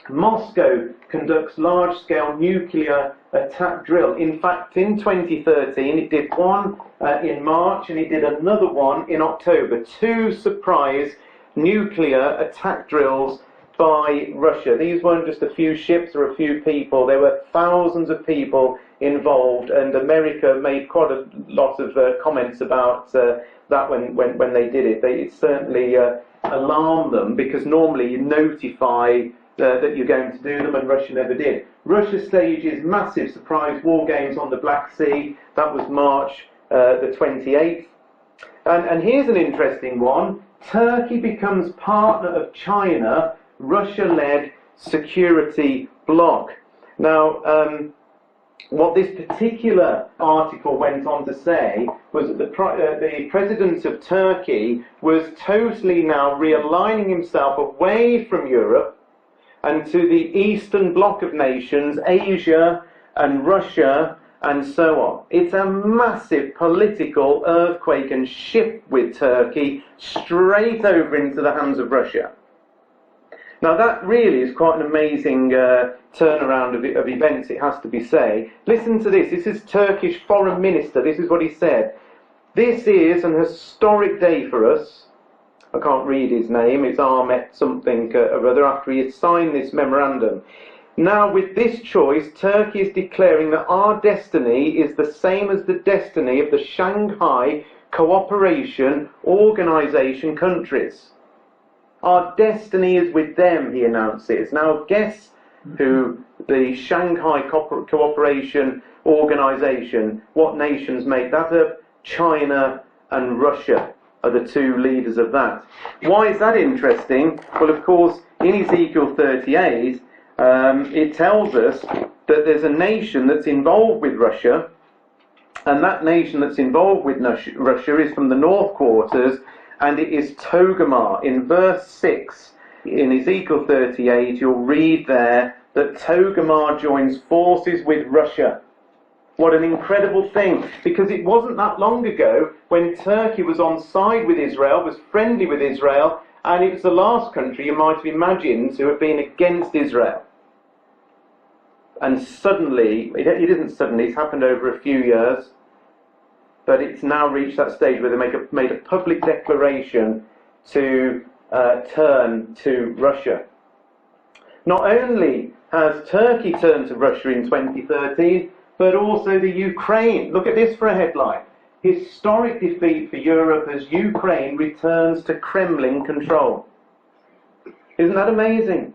Moscow conducts large-scale nuclear attack drill. In fact, in 2013, it did one in March and it did another one in October. 2 surprise nuclear attack drills by Russia. These weren't just a few ships or a few people. There were thousands of people involved, and America made quite a lot of comments about that when they did it. It certainly alarmed them, because normally you notify that you're going to do them, and Russia never did. Russia stages massive surprise war games on the Black Sea. That was March the 28th. And here's an interesting one. Turkey becomes partner of China, Russia-led security bloc. Now, what this particular article went on to say was that the president of Turkey was totally now realigning himself away from Europe and to the Eastern Bloc of nations, Asia and Russia and so on. It's a massive political earthquake and shift with Turkey straight over into the hands of Russia. Now that really is quite an amazing turnaround of events, it has to be said. Listen to this. This is Turkish Foreign Minister. This is what he said. "This is an historic day for us." I can't read his name, it's Ahmet something or other, after he had signed this memorandum. "Now, with this choice, Turkey is declaring that our destiny is the same as the destiny of the Shanghai Cooperation Organization countries. Our destiny is with them," he announces. Now, guess who the Shanghai Cooperation Organization, what nations make that up? China and Russia are the 2 leaders of that. Why is that interesting? Well, of course, in Ezekiel 38, it tells us that there's a nation that's involved with Russia, and that nation that's involved with Russia is from the North Quarters, and it is Togarmah. In verse 6, in Ezekiel 38, you'll read there that Togarmah joins forces with Russia. What an incredible thing, because it wasn't that long ago when Turkey was on side with Israel, was friendly with Israel, and it was the last country you might have imagined to have been against Israel. And suddenly, it isn't suddenly, it's happened over a few years, but it's now reached that stage where they made a public declaration to turn to Russia. Not only has Turkey turned to Russia in 2013, but also the Ukraine. Look at this for a headline. "Historic defeat for Europe as Ukraine returns to Kremlin control." Isn't that amazing?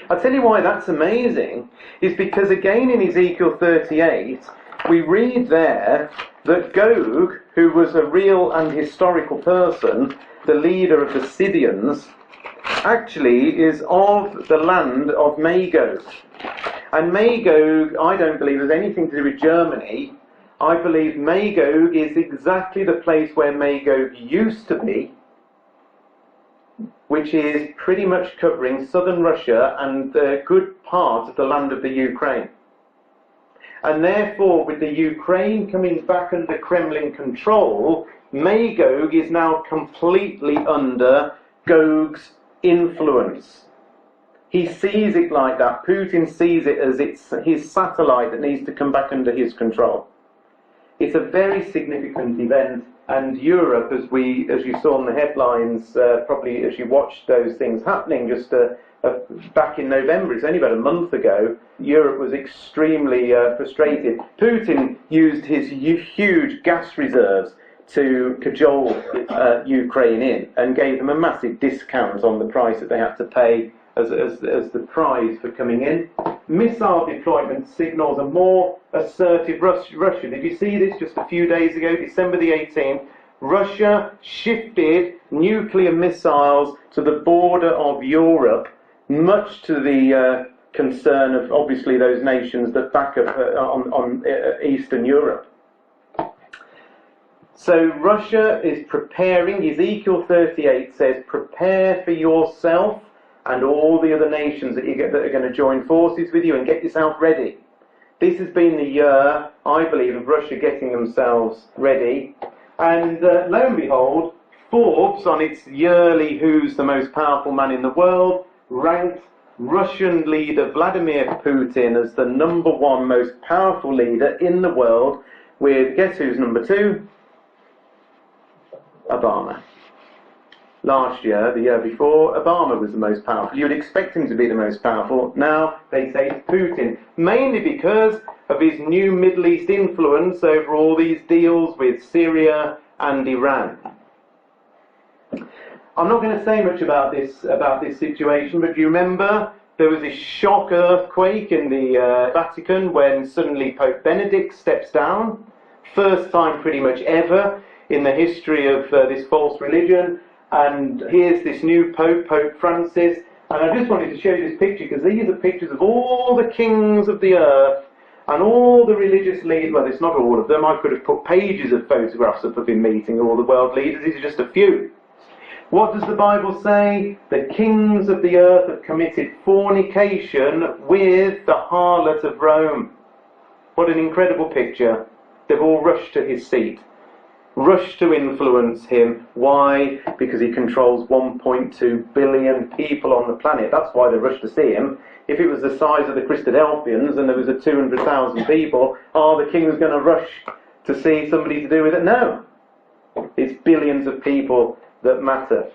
I'll tell you why that's amazing, is because again in Ezekiel 38, we read there that Gog who was a real and historical person, the leader of the Scythians, actually is of the land of Magog. And Magog, I don't believe, has anything to do with Germany. I believe Magog is exactly the place where Magog used to be, which is pretty much covering southern Russia and a good part of the land of the Ukraine. And therefore, with the Ukraine coming back under Kremlin control, Magog is now completely under Gog's influence. He sees it like that. Putin sees it as it's his satellite that needs to come back under his control. It's a very significant event, and Europe, as you saw in the headlines, probably as you watched those things happening just back in November, it's only about a month ago, Europe was extremely frustrated. Putin used his huge gas reserves to cajole Ukraine in and gave them a massive discount on the price that they had to pay as the prize for coming in. Missile deployment signals a more assertive Russia. Did you see this just a few days ago, December the 18th? Russia shifted nuclear missiles to the border of Europe, much to the concern of obviously those nations that back up on Eastern Europe. So Russia is preparing. Ezekiel 38 says, prepare for yourself and all the other nations that are going to join forces with you, and get yourself ready. This has been the year, I believe, of Russia getting themselves ready. And lo and behold, Forbes, on its yearly Who's the Most Powerful Man in the World, ranked Russian leader Vladimir Putin as the #1 most powerful leader in the world, with, guess who's #2? Obama. Last year, the year before, Obama was the most powerful. You would expect him to be the most powerful. Now they say it's Putin, mainly because of his new Middle East influence over all these deals with Syria and Iran. I'm not going to say much about this situation, but do you remember there was this shock earthquake in the Vatican when suddenly Pope Benedict steps down? First time pretty much ever in the history of this false religion. And here's this new Pope, Pope Francis. And I just wanted to show you this picture because these are pictures of all the kings of the earth and all the religious leaders. Well, it's not all of them. I could have put pages of photographs up of him meeting all the world leaders. These are just a few. What does the Bible say? The kings of the earth have committed fornication with the harlot of Rome. What an incredible picture. They've all rushed to his seat. Rushed to influence him. Why? Because he controls 1.2 billion people on the planet. That's why they rushed to see him. If it was the size of the Christadelphians and there was a 200,000 people, are the kings going to rush to see somebody to do with it? No. It's billions of people that matter.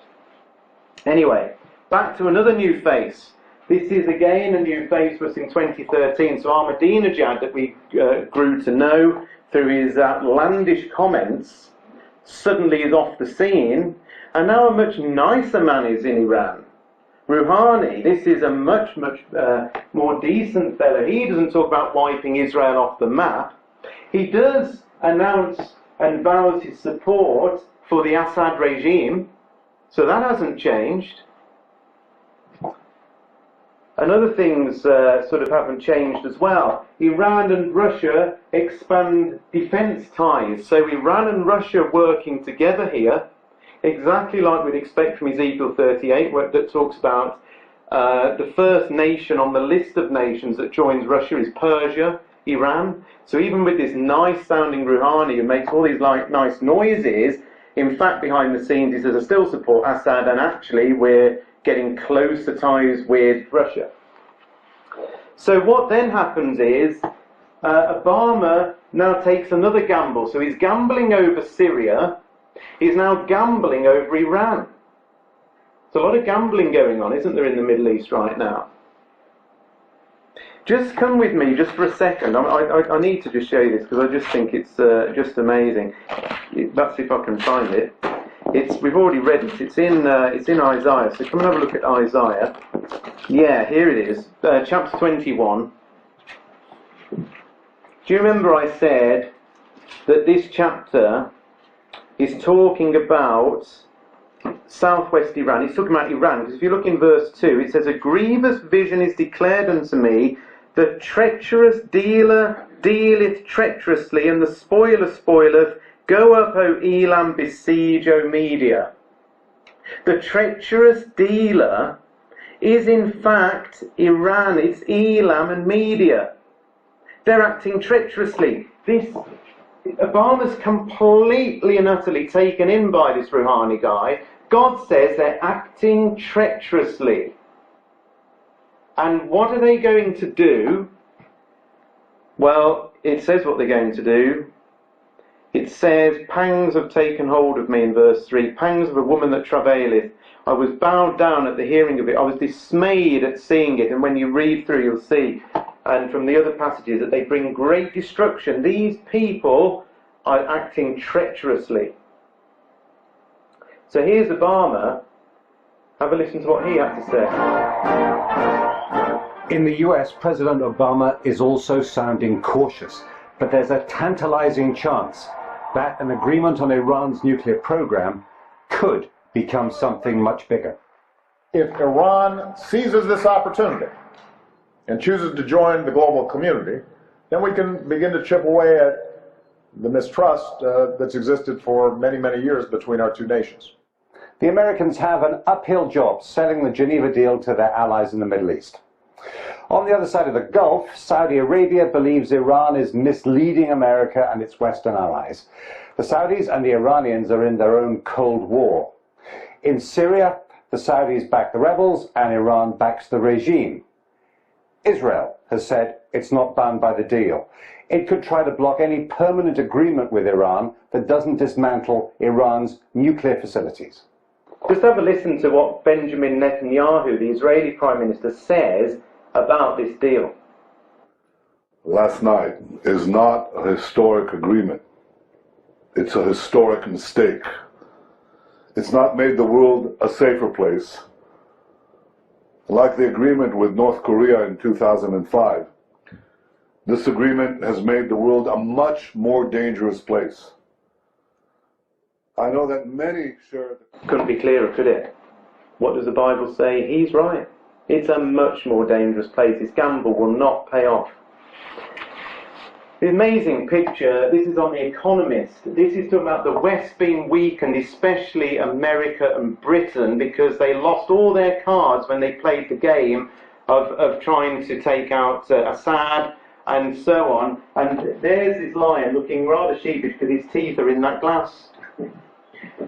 Anyway, back to another new face. This is again a new face for us in 2013. So Ahmadinejad, that we grew to know through his outlandish comments, suddenly is off the scene, and now a much nicer man is in Iran. Rouhani, this is a much more decent fellow. He doesn't talk about wiping Israel off the map. He does announce and vows his support for the Assad regime, so that hasn't changed. And other things sort of haven't changed as well. Iran and Russia expand defence ties. So Iran and Russia working together here, exactly like we'd expect from Ezekiel 38, that talks about the first nation on the list of nations that joins Russia is Persia, Iran. So even with this nice sounding Rouhani who makes all these nice noises, in fact behind the scenes he says, I still support Assad, and actually we're getting closer ties with Russia. So what then happens is Obama now takes another gamble. So he's gambling over Syria, he's now gambling over Iran. There's a lot of gambling going on, isn't there, in the Middle East right now? Just come with me just for a second. I need to just show you this because I just think it's just amazing. Let's see if I can find it. We've already read it. It's in Isaiah. So come and have a look at Isaiah. Yeah, here it is. Chapter 21. Do you remember I said that this chapter is talking about southwest Iran. He's talking about Iran, because if you look in verse 2, it says, "A grievous vision is declared unto me, the treacherous dealer dealeth treacherously, and the spoiler spoileth. Go up, O Elam, besiege, O Media." The treacherous dealer is in fact Iran. It's Elam and Media. They're acting treacherously. Obama's completely and utterly taken in by this Rouhani guy. God says they're acting treacherously. And what are they going to do? Well, it says what they're going to do. It says, "Pangs have taken hold of me," in verse 3. "Pangs of a woman that travaileth. I was bowed down at the hearing of it. I was dismayed at seeing it." And when you read through, you'll see, and from the other passages, that they bring great destruction. These people are acting treacherously. So here's Obama. Have a listen to what he had to say. In the US, President Obama is also sounding cautious, but there's a tantalizing chance that an agreement on Iran's nuclear program could become something much bigger. If Iran seizes this opportunity and chooses to join the global community, then we can begin to chip away at the mistrust that's existed for many, many years between our two nations. The Americans have an uphill job selling the Geneva deal to their allies in the Middle East. On the other side of the Gulf, Saudi Arabia believes Iran is misleading America and its Western allies. The Saudis and the Iranians are in their own Cold War. In Syria, the Saudis back the rebels and Iran backs the regime. Israel has said it's not bound by the deal. It could try to block any permanent agreement with Iran that doesn't dismantle Iran's nuclear facilities. Just have a listen to what Benjamin Netanyahu, the Israeli Prime Minister, says about this deal. Last night is not a historic agreement. It's a historic mistake. It's not made the world a safer place. Like the agreement with North Korea in 2005, this agreement has made the world a much more dangerous place. I know that many share... Couldn't be clearer, could it? What does the Bible say? He's right. It's a much more dangerous place. This gamble will not pay off. The amazing picture, this is on The Economist. This is talking about the West being weakened, especially America and Britain, because they lost all their cards when they played the game of trying to take out Assad and so on. And there's this lion looking rather sheepish because his teeth are in that glass.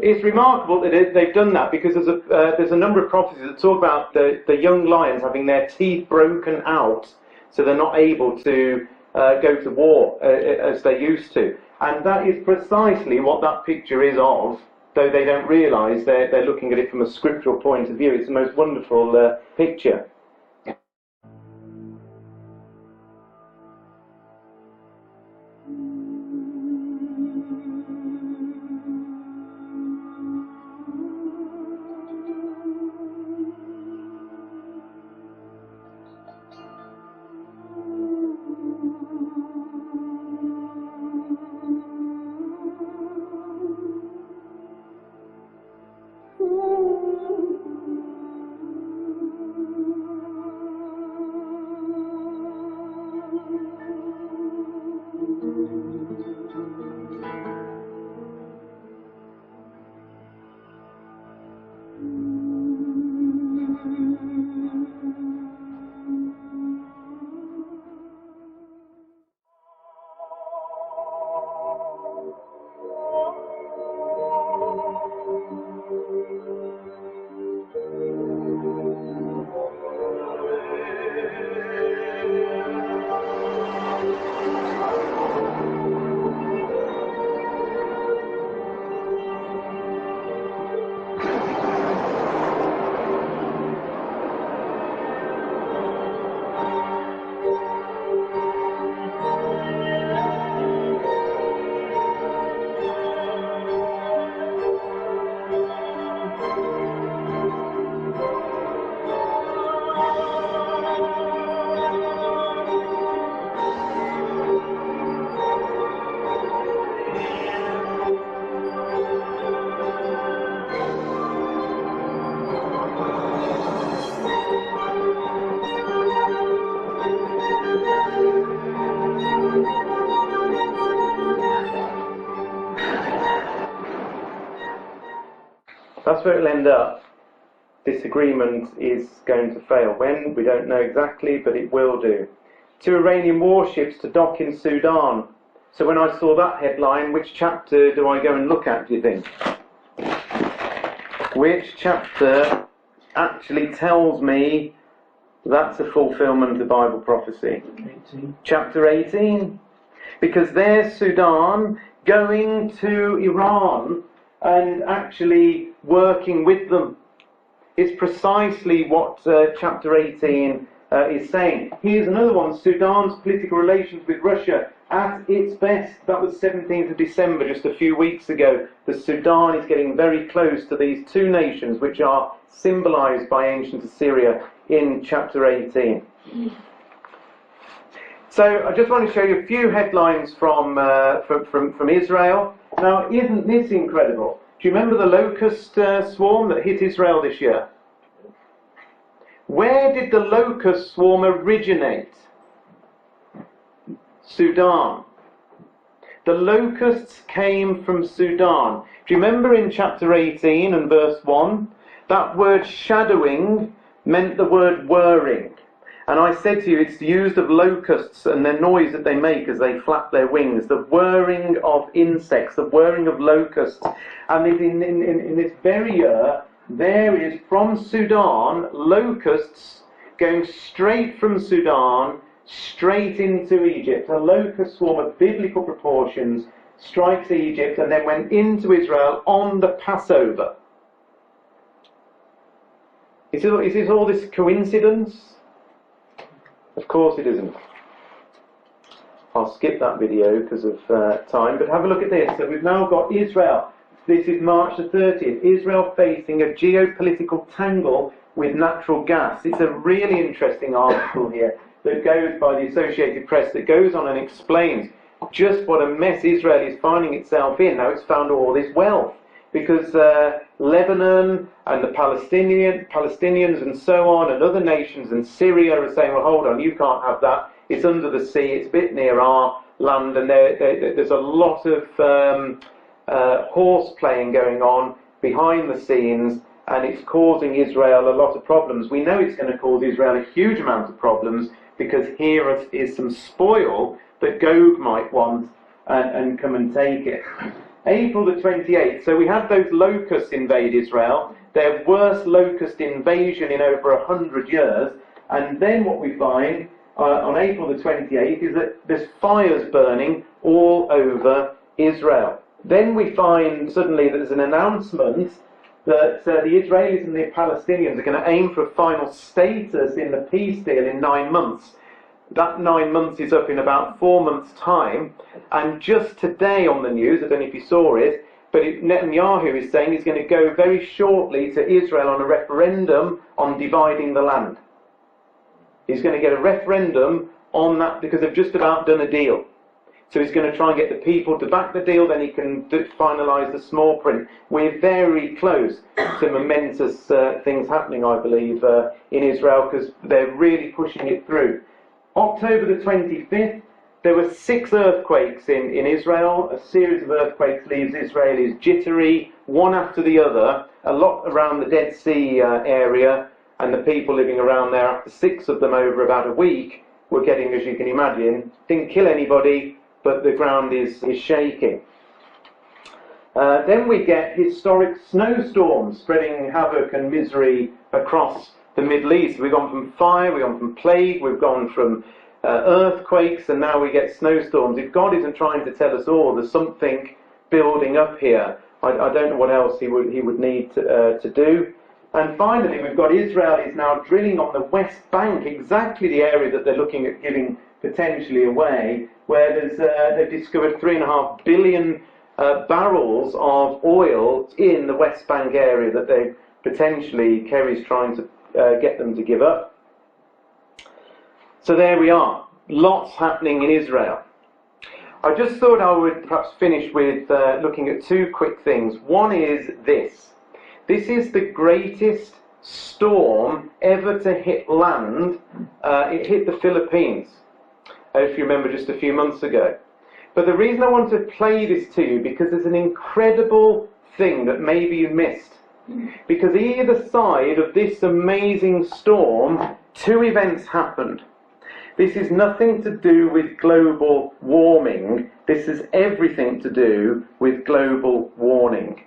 It's remarkable that they've done that, because there's a number of prophecies that talk about the young lions having their teeth broken out so they're not able to go to war as they used to. And that is precisely what that picture is of, though they don't realise they're looking at it from a scriptural point of view. It's the most wonderful picture. that's where it'll end up. Disagreement is going to fail. When? We don't know exactly, but it will do. 2 Iranian warships to dock in Sudan. So when I saw that headline, which chapter do I go and look at, do you think? Which chapter actually tells me that's a fulfillment of Bible prophecy? 18. Chapter 18. Because there's Sudan going to Iran and actually working with them. It's precisely what chapter 18 is saying. Here's another one, Sudan's political relations with Russia at its best. That was 17th of December, just a few weeks ago. The Sudan is getting very close to these 2 nations which are symbolized by ancient Assyria in chapter 18. So I just want to show you a few headlines from Israel. Now, isn't this incredible? Do you remember the locust swarm that hit Israel this year? Where did the locust swarm originate? Sudan. The locusts came from Sudan. Do you remember in chapter 18 and verse 1? That word shadowing meant the word whirring. And I said to you, it's used of locusts and the noise that they make as they flap their wings, the whirring of insects, the whirring of locusts. And in this very year, there is from Sudan, locusts going straight from Sudan, straight into Egypt. A locust swarm of biblical proportions strikes Egypt and then went into Israel on the Passover. Is this all this coincidence? Of course it isn't. I'll skip that video because of time, but have a look at this. So we've now got Israel. This is March the 30th. Israel facing a geopolitical tangle with natural gas. It's a really interesting article here that goes by the Associated Press that goes on and explains just what a mess Israel is finding itself in. Now it's found all this wealth because Lebanon and the Palestinians and so on and other nations and Syria are saying, well, hold on, you can't have that. It's under the sea, it's a bit near our land, and there's a lot of horse playing going on behind the scenes, and it's causing Israel a lot of problems. We know it's going to cause Israel a huge amount of problems because here is some spoil that Gog might want and come and take it. April the 28th, so we had those locusts invade Israel, their worst locust invasion in over 100 years, and then what we find on April the 28th is that there's fires burning all over Israel. Then we find suddenly that there's an announcement that the Israelis and the Palestinians are going to aim for a final status in the peace deal in 9 months. That 9 months is up in about 4 months' time. And just today on the news, I don't know if you saw it, but Netanyahu is saying he's going to go very shortly to Israel on a referendum on dividing the land. He's going to get a referendum on that because they've just about done a deal. So he's going to try and get the people to back the deal, then he can finalise the small print. We're very close to momentous things happening, I believe, in Israel, because they're really pushing it through. October the 25th, there were 6 earthquakes in Israel. A series of earthquakes leaves Israelis jittery, one after the other, a lot around the Dead Sea area, and the people living around there, after 6 of them over about a week, were getting, as you can imagine, didn't kill anybody, but the ground is shaking. Then we get historic snowstorms spreading havoc and misery across the Middle East. We've gone from fire, we've gone from plague, we've gone from earthquakes, and now we get snowstorms. If God isn't trying to tell us all, there's something building up here. I don't know what else he would need to do. And finally, we've got Israel is now drilling on the West Bank, exactly the area that they're looking at giving potentially away, where they've discovered 3.5 billion barrels of oil in the West Bank area that they potentially, Kerry's trying to get them to give up. So there we are. Lots happening in Israel. I just thought I would perhaps finish with looking at 2 quick things. One is this. This is the greatest storm ever to hit land. It hit the Philippines, if you remember, just a few months ago. But the reason I want to play this to you, because there's an incredible thing that maybe you missed Because either side of this amazing storm, two events happened. This is nothing to do with global warming. This is everything to do with global warning.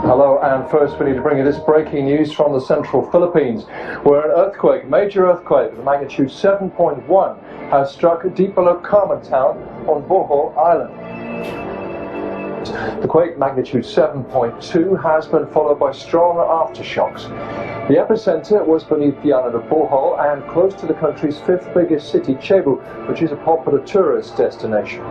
Hello, and first we need to bring you this breaking news from the central Philippines, where an earthquake, major earthquake with magnitude 7.1, has struck deep below Carmen Town on Bohol Island. The quake, magnitude 7.2, has been followed by stronger aftershocks. The epicenter was beneath the island of Bohol and close to the country's fifth biggest city, Cebu, which is a popular tourist destination.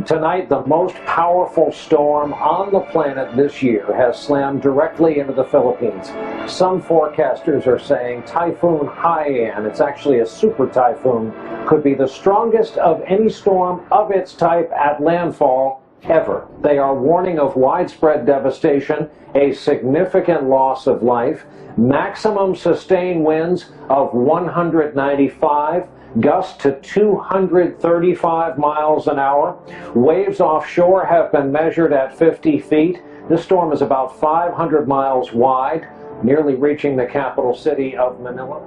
Tonight, the most powerful storm on the planet this year has slammed directly into the Philippines. Some forecasters are saying Typhoon Haiyan, it's actually a super typhoon, could be the strongest of any storm of its type at landfall ever. They are warning of widespread devastation, a significant loss of life, maximum sustained winds of 195, gusts to 235 miles an hour. Waves offshore have been measured at 50 feet. This storm is about 500 miles wide, nearly reaching the capital city of Manila.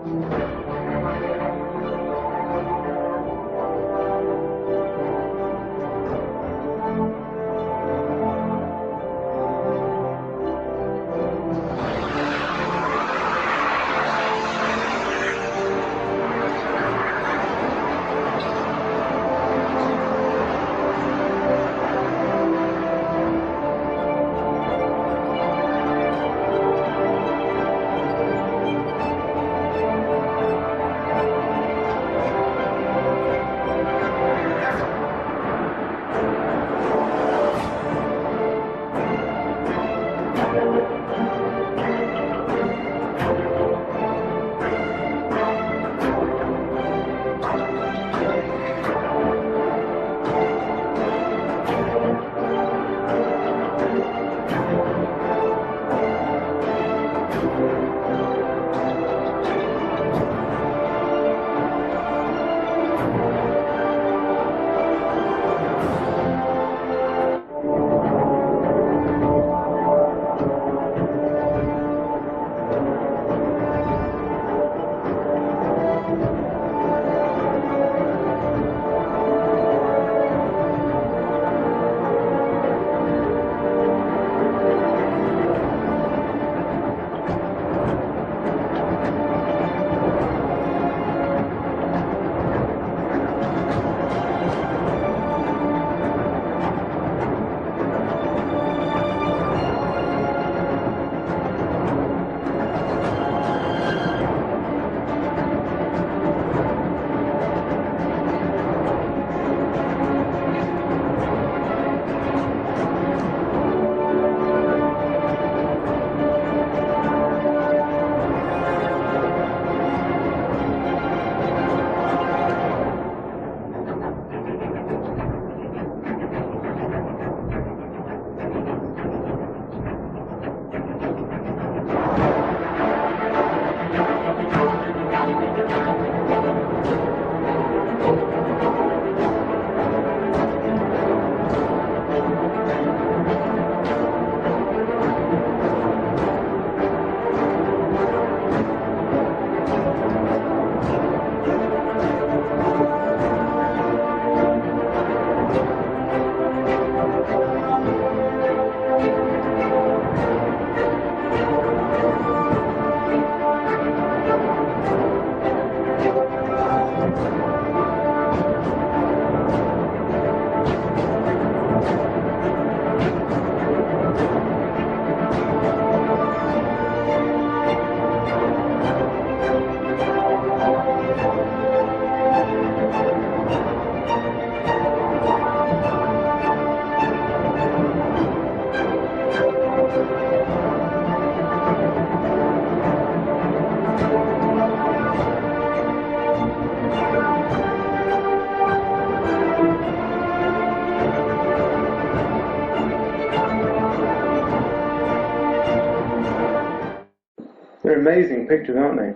amazing pictures, aren't they?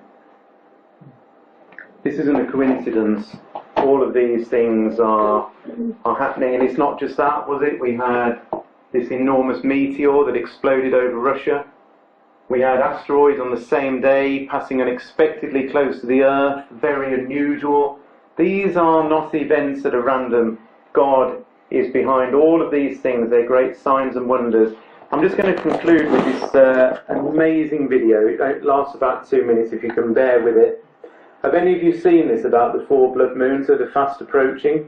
This isn't a coincidence. All of these things are happening, and it's not just that, was it? We had this enormous meteor that exploded over Russia. We had asteroids on the same day passing unexpectedly close to the Earth, very unusual. These are not events that are random. God is behind all of these things. They're great signs and wonders. I'm just going to conclude with this amazing video. It lasts about 2 minutes, if you can bear with it. Have any of you seen this about the 4 blood moons that are fast approaching?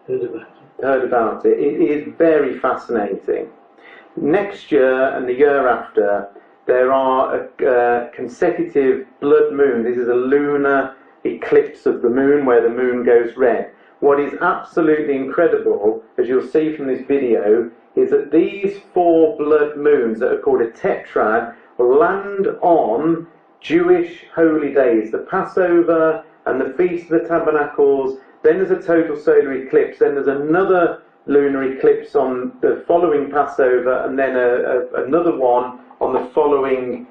Heard about it. It is very fascinating. Next year and the year after, there are consecutive blood moons. This is a lunar eclipse of the moon where the moon goes red. What is absolutely incredible, as you'll see from this video, is that these 4 blood moons that are called a tetrad land on Jewish holy days, the Passover and the Feast of the Tabernacles. Then there's a total solar eclipse, then there's another lunar eclipse on the following Passover, and then another one on the following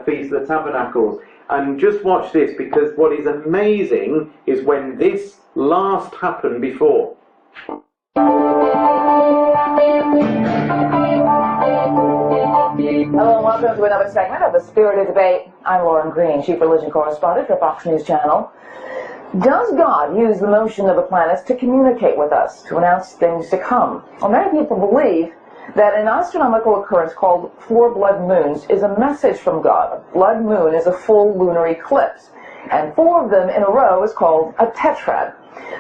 Feast of the Tabernacles. And just watch this, because what is amazing is when this last happened before. Hello and welcome to another segment of the Spirited Debate. I'm Lauren Green, Chief Religion Correspondent for Fox News Channel. Does God use the motion of the planets to communicate with us, to announce things to come? Well, many people believe that an astronomical occurrence called 4 blood moons is a message from God. A blood moon is a full lunar eclipse, and 4 of them in a row is called a tetrad.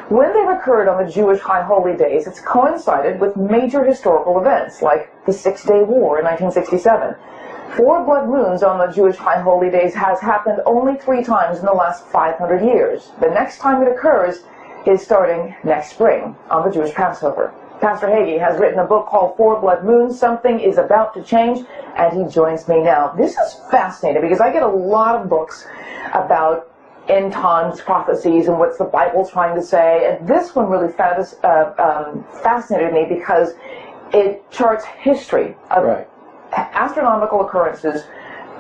When they've occurred on the Jewish high holy days, it's coincided with major historical events, like the 6-Day War in 1967. 4 blood moons on the Jewish high holy days has happened only 3 times in the last 500 years. The next time it occurs is starting next spring, on the Jewish Passover. Pastor Hagee has written a book called 4 Blood Moons, Something is About to Change, and he joins me now. This is fascinating, because I get a lot of books about end times prophecies and what's the Bible trying to say, and this one really fascinated me because it charts history of astronomical occurrences,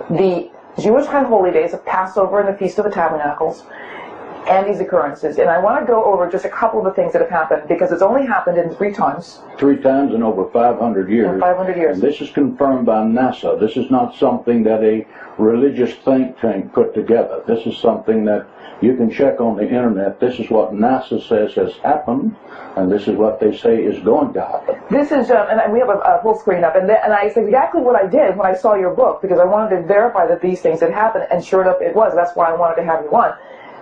the Jewish high holy days of Passover and the Feast of the Tabernacles, and these occurrences. And I want to go over just a couple of the things that have happened, because it's only happened in 3 times. 3 times in over 500 years. In 500 years. And this is confirmed by NASA. This is not something that a religious think tank put together. This is something that you can check on the internet. This is what NASA says has happened, and this is what they say is going to happen. This is, and we have a full screen up, and I said exactly what I did when I saw your book, because I wanted to verify that these things had happened, and sure enough it was. That's why I wanted to have you on.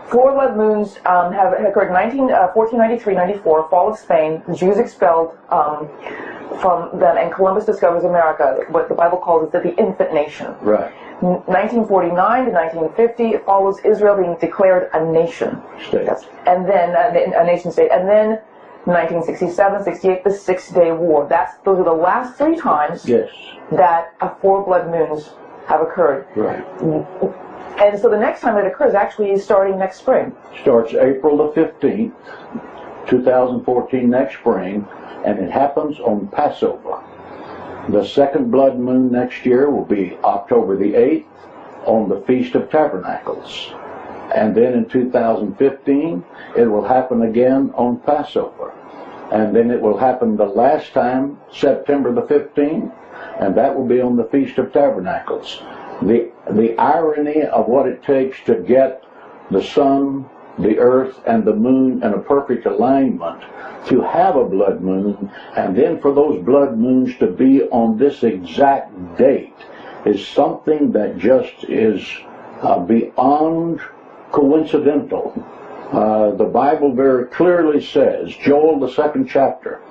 4 blood moons have occurred in 1493-94, fall of Spain. The Jews expelled from them, and Columbus discovers America, what the Bible calls it the infant nation. Right. 1949 to 1950, it follows Israel being declared a nation. State. Yes. And then a nation state. And then 1967, 68, the 6-Day War. Those are the last 3 times that 4 blood moons have occurred. Right. And so the next time it occurs actually is starting next spring. Starts April the 15th, 2014, next spring, and it happens on Passover. The 2nd blood moon next year will be October the 8th on the Feast of Tabernacles. And then in 2015, it will happen again on Passover. And then it will happen the last time, September the 15th, and that will be on the Feast of Tabernacles. The irony of what it takes to get the sun, the earth, and the moon in a perfect alignment, to have a blood moon, and then for those blood moons to be on this exact date, is something that just is beyond coincidental. The Bible very clearly says, Joel the 2nd chapter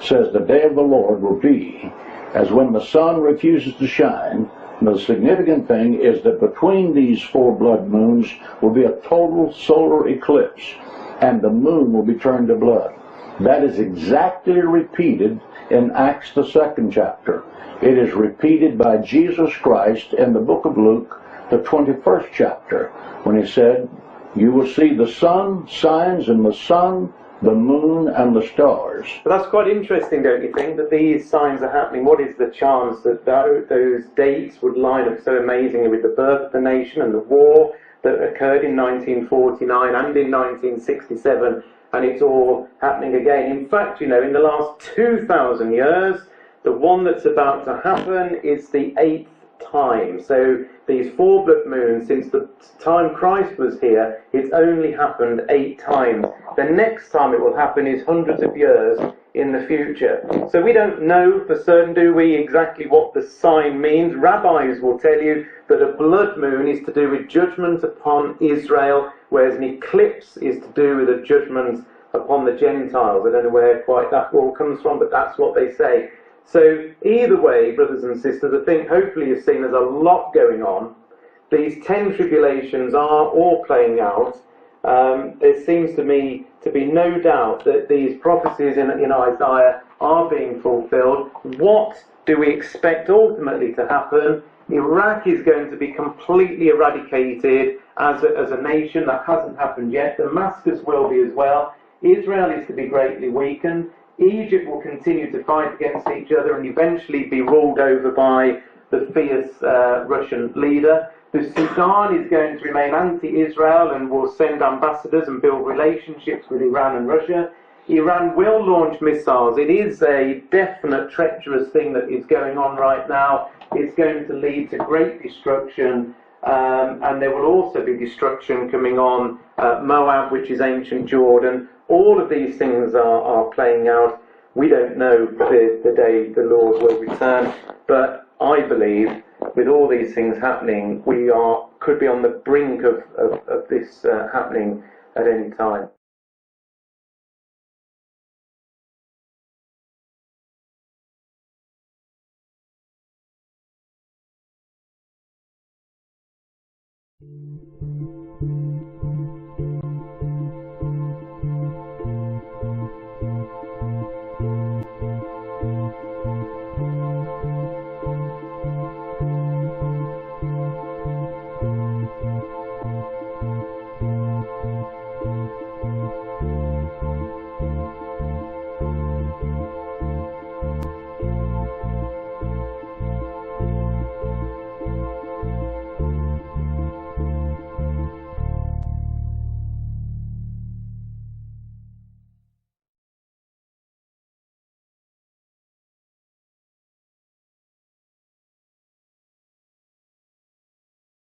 says, the day of the Lord will be as when the sun refuses to shine. The significant thing is that between these 4 blood moons will be a total solar eclipse, and the moon will be turned to blood. That is exactly repeated in Acts the 2nd chapter. It is repeated by Jesus Christ in the book of Luke, the 21st chapter, when he said, you will see the sun, signs in the sun the moon and the stars. But that's quite interesting, don't you think, that these signs are happening? What is the chance that those dates would line up so amazingly with the birth of the nation and the war that occurred in 1949 and in 1967, and it's all happening again? In fact, you know, in the last 2,000 years, the one that's about to happen is the 8th time. So these 4 blood moons, since the time Christ was here, it's only happened 8 times. The next time it will happen is hundreds of years in the future. So we don't know for certain, do we, exactly what the sign means. Rabbis will tell you that a blood moon is to do with judgment upon Israel, whereas an eclipse is to do with a judgment upon the Gentiles. I don't know where quite that all comes from, but that's what they say. So either way, brothers and sisters, I think hopefully you've seen there's a lot going on. These 10 tribulations are all playing out. There seems to me to be no doubt that these prophecies in Isaiah are being fulfilled. What do we expect ultimately to happen? Iraq is going to be completely eradicated as a nation. That hasn't happened yet. Damascus will be as well. Israel is to be greatly weakened. Egypt will continue to fight against each other and eventually be ruled over by the fierce Russian leader. The Sudan is going to remain anti-Israel and will send ambassadors and build relationships with Iran and Russia. Iran will launch missiles. It is a definite treacherous thing that is going on right now. It's going to lead to great destruction, and there will also be destruction coming on Moab, which is ancient Jordan. All of these things are playing out. We don't know the day the Lord will return, but I believe with all these things happening, we could be on the brink of this happening at any time.